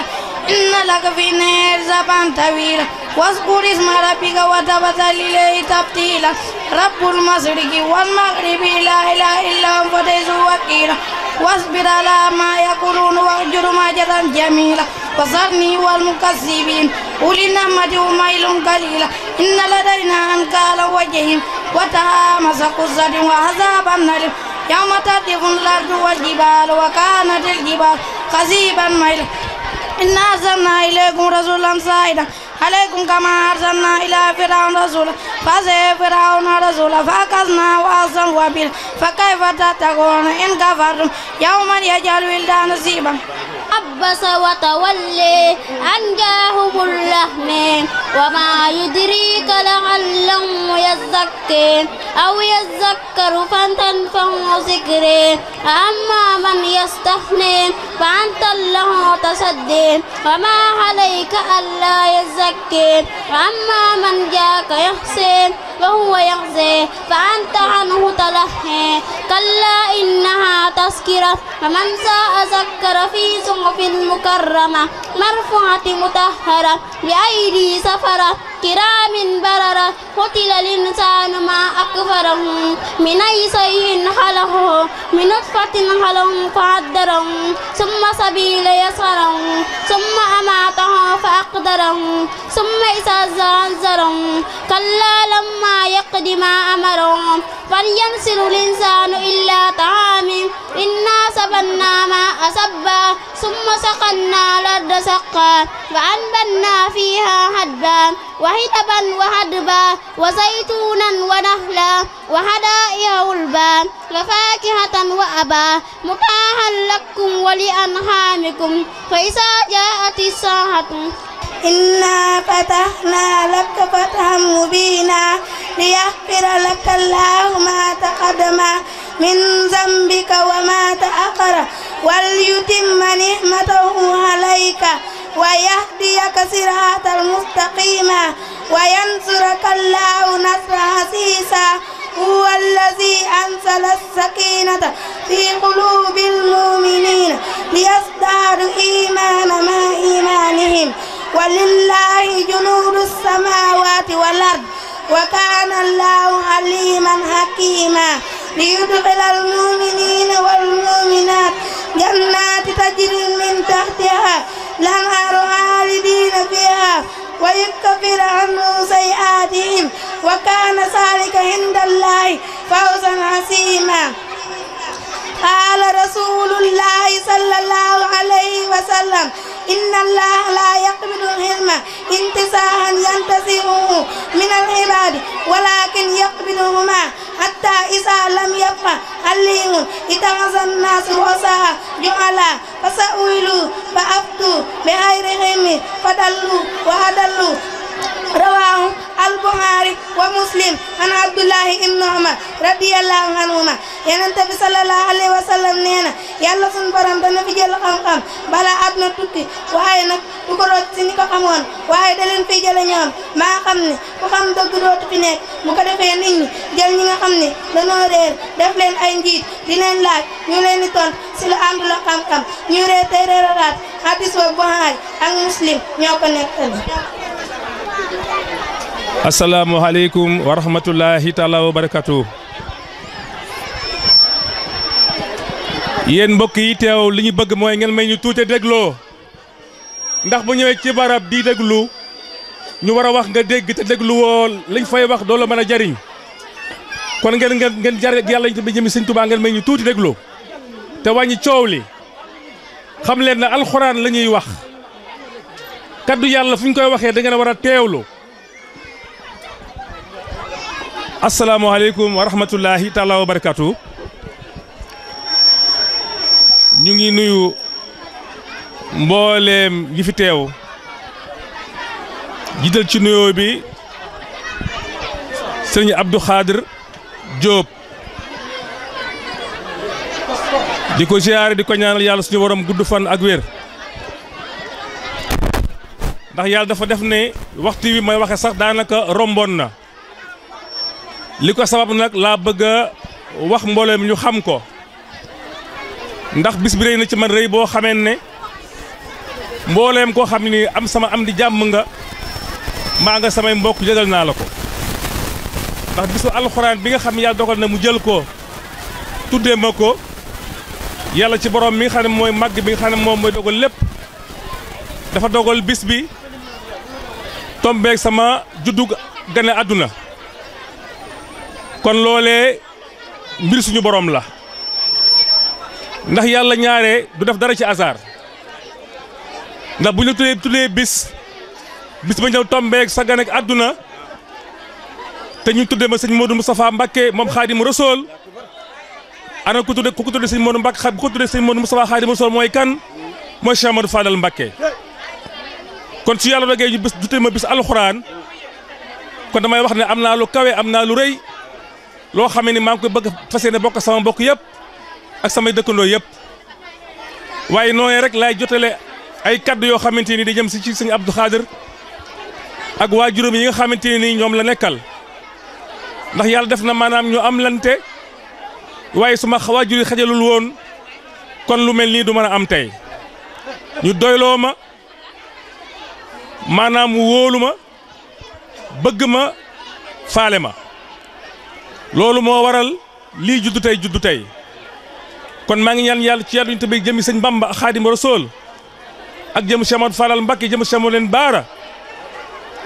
Speaker 7: إن لك في النهار سبحا طويلا واذكر اسم ربك وتبتل إليه تبتيلا رب المشرق والمغرب لا إله إلا هو فتنس وكيلا واصبر على ما يقولون واهجر هجرا جميلا وذرني والمكذبين أولي النعمة ومهلهم قليلا إن لدينا أنكالا وجحيم وتهامس قزة وعذاب النار يوم ترجف الأرض والجبال وكانت الجبال كثيبا مهيلا إنا أرسلنا إليكم رسولا شاهدا عليكم كما أرسلنا إلى فرعون رسولا فعصى فرعون رسولا فأخذناه أخذا وبيلا فكيف تتقون إن كفرتم يوما يجعل الولدان شيبا
Speaker 5: عبس وتولي أن جاءهم الأعمى وما يدريك لعله يزكي أو يذكر فتنفعه ذكره أما من يستغني فأنت له تصدي وما عليك ألا يزكي أما من جاءك يحسن وهو يحزن فأنت عنه تلهي كلا إنها تذكرة فمن شاء ذكر في صحف مكرمة مرفوعة مطهرة بأيدي سفرة كرام بررة قتل الإنسان ما أكفره من أي شيء خلقه من نطفة خلقه فقدره ثم سبيل يسره ثم أماته فأقدره ثم إذا زلزله كلا لما يقض ما أمره فلينصر الإنسان إلا طعام إنا سبنا ماء سبا ثم سقنا الأرض سقا فأنبتنا فيها حبا وعنبا وحدبا وزيتونا ونخلا وحدائق غلبا وفاكهة وأبا متاعا لكم ولأنعامكم فإذا جاءت الساعة
Speaker 4: إنا فتحنا لك فتحا مبينا ليغفر لك الله ما تقدم من ذنبك وما تأخر وليتم نعمته عليك ويهديك صراطا مستقيما وينصرك الله نصرا عزيزا هو الذي أنزل السكينة في قلوب المؤمنين ليزدادوا إيمانا مع إيمانهم ولله جنود السماوات والأرض وكان الله عليما حكيما ليدخل المؤمنين والمؤمنات جنات تجري من تحتها الأنهار خالدين فيها ويكفر عنهم سيئاتهم وكان ذلك عند الله فوزا عظيما قال رسول الله صلى الله عليه وسلم إن الله لا يقبل العلم انتزاعا ينتزعه من العباد ولكن يقبلهما حتى إذا لم يبق عليم اتخذ الناس رؤساء جهلا فسئلوا فأفتوا بغير علم فضلوا وأضلوا رواه البخاري ومسلم عن عبد الله بن عمر رضي الله عنهما Yonent bi sallallahu alayhi wa sallam nee na yàlla sunu borom dana fi jël xam-xam bala àdduna tukki waaye nag du ko root si ñi ko xamoon waaye da leen fiy jële ñoom maa xam ne ku xam dëgg dootu fi nekk bu ko defee nit ñi jël ñi nga xam ne danoo réer def leen ay njiit di leen laaj ñu leen di tont si lu àndul ak xam-xam ñu réer tey réeralaat hadis wa Buxaari ak Muslim ñoo ko nettali.
Speaker 13: Asalaamaaleykum wa rahmatullahi taala wa barakatuh. Yéen mbokk yi teew li ñu bëgg mooy ngeen may ñu tuute dégloo ndax bu ñëwee ci barab di déglu ñu war a wax nga dégg te déglu woo liñ fay wax doo la mën a jariñ kon ngeen jar yàlla ñu bi jëmi Sëñ Tuubaa ngeen may ñu tuuti dégloo te wàññi coow li xam leen ne alxuraan la ñuy wax kaddu yàlla fu ñu koy waxee da ngeen war a teewlu. asalaamaaleykum wa rahmatullahi taala wa barakatuh. ñu ngi nuyu mbooleem yi fi teew jiital ci nuyoo bi sëriñ Abdou Khadir Diop di ko ziyaare di ko ñaanal yàlla suñu borom gudd fan ak wér ndax yàlla dafa def ne waxtu wi may waxe sax daanaka romboon na li ko sabab nag laa bëgg a wax mbooleem ñu xam ko ndax bis bi rëy na ci man rëy boo xamee ne mbooleem koo xam ne am sama am di jàmm nga maa nga samay mbokk jëgal naa la ko ndax bisu alxuraan bi nga xam ne yàlla dogal na mu jël ko tuddee ma ko yàlla ci borom mi nga xam ne mooy màgg bi nga xam ne moom mooy dogal lépp dafa dogal bis bi tombeeg sama juddu gane àdduna kon loolee mbir suñu borom la ndax yàlla ñaare du def dara ci hasard ndax bu ñu tuddee bis ba ñëw tombeek sa gan ak àdduna te ñu tuddee ma sëñ Modou Moustapha Mbacké moom Xaadimu Rasuul ana ku ko tuddee sëñ Modou Mbacké bu ko tuddee sëñ Modou Moustapha Xaadimu Rasuul mooy kan mooy Cheikh Amadou Fadal Mbacké kon su yàlla dogee ñu bis tuddee ma bis alxuraan kon damay wax ne am naa lu kawe am naa lu rëy loo xamee ni maa ngi koy bëgg fas yéene bokk sama mbokk yëpp ak samay dëkkandoo yëpp waaye noonu rek laay jotale ay kaddu yoo xamante ni di jëm si ci sëñ Abdou Khadir ak waajuram yi nga xamante ni ñoom la nekkal ndax yàlla def na maanaam ñu am lante waaye suma waajur yi xajalul woon kon lu mel nii du mën a am tey ñu doyloo ma maanaam wóolu ma bëgg ma faale ma loolu moo waral lii juddu tey kon maa ngi ñaan yàlla ci yàlla ñu tamit jëmi sëñ Bamba ak Xaadimu Rasuul ak jëm Cheikh Amadou Fadal Mbacké jëm Cheikh leen baara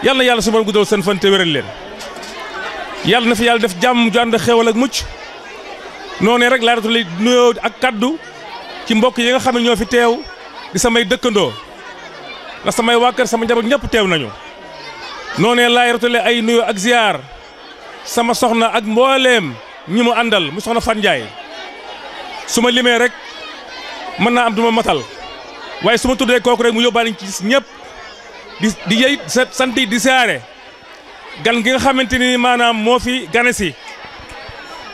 Speaker 13: yàlla na yàlla su ma guddal seen fan te wéral leen yàlla na fi yàlla def jàmm ju ànd xéewal ak mucc noonu rek laa ratulay nuyoo ak kaddu ci mbokk yi nga xam ne ñoo fi teew di samay dëkkandoo ndax samay waa kër sama njaboot ñëpp teew nañu noonu laay ratule ay nuyoo ak ziar sama soxna ak mbooleem ñi mu àndal mu soxna Fan Njaay su ma limee rek mën naa am du ma matal waaye su ma tuddee kooku rek mu yóbbaale ci gis ñëpp di yey sant di siyaare gan gi nga xamante ni maanaam moo fi gane si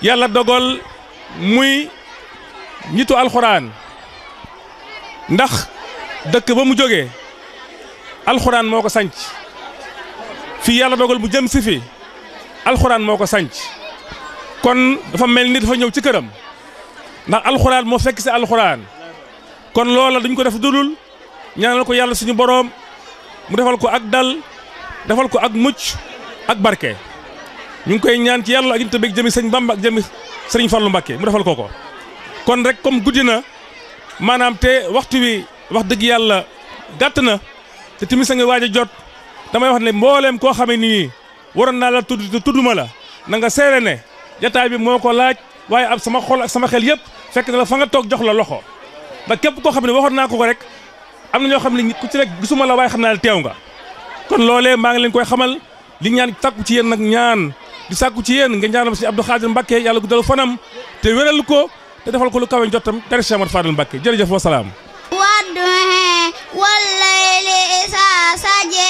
Speaker 13: yàlla dogal muy ñitu alxuraan ndax dëkk ba mu jógee alxuraan moo ko sanc fii yàlla dogal mu jëm si fi alxuraan moo ko sanc kon dafa mel ni dafa ñëw ci këram ndax alxuraan moo fekk si alxuraan kon loola duñ ko def dudul ñaanal ko yàlla suñu boroom mu defal ko ak dal defal ko ak mucc ak barke ñu ngi koy ñaan ci yàlla ak ñu tëbbeeg jëmi sëñ Bamba ak jëmi sëriñ Fallu Mbacké mu defal ko kon rek comme guddi na maanaam te waxtu wi wax dëgg yàlla gàtt na te timis a nga waaj a jot damay wax ne mbooleem koo xamee nii waroon naa la tudd te tudduma la na nga seere ne jataay bi moo ko laaj waaye ab sama xol ak sama xel yëpp fekk na la fa nga toog jox la loxo ba képp koo xam ne waxoon naa ko rek am na ñoo xam ne ku ci rek gisuma la waaye xam naa ne teew nga kon loolee maa ngi leen koy xamal li ñaan sàkku ci yéen nag ñaan di sàkku ci yéen nga ñaanal si Abdou Khadir Mbacké yàlla guddal fanam te wéral ko te defal ko lu kawe njottam dara Cheikh Amadou Fadal Mbacké jërëjëf wa salaam
Speaker 6: wadduhe wallayli isa saje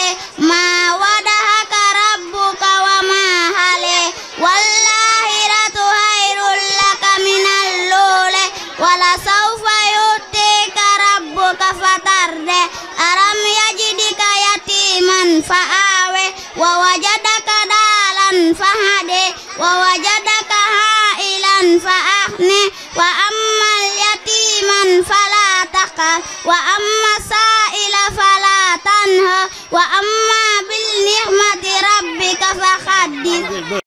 Speaker 6: ma wadahaka rabbuka wa ma hale wallahiratu hayrul laka minal lule wala sawfa yutika rabbuka fatarde aram yajidika yatiman fa'awe wa wajadaka dalan fahade wa wajadaka ha'ilan fa'akhne wa ammal yatiman fala taqhar wa amma sa'ila fala tanha wa amma bil ni'mati rabbika fahaddith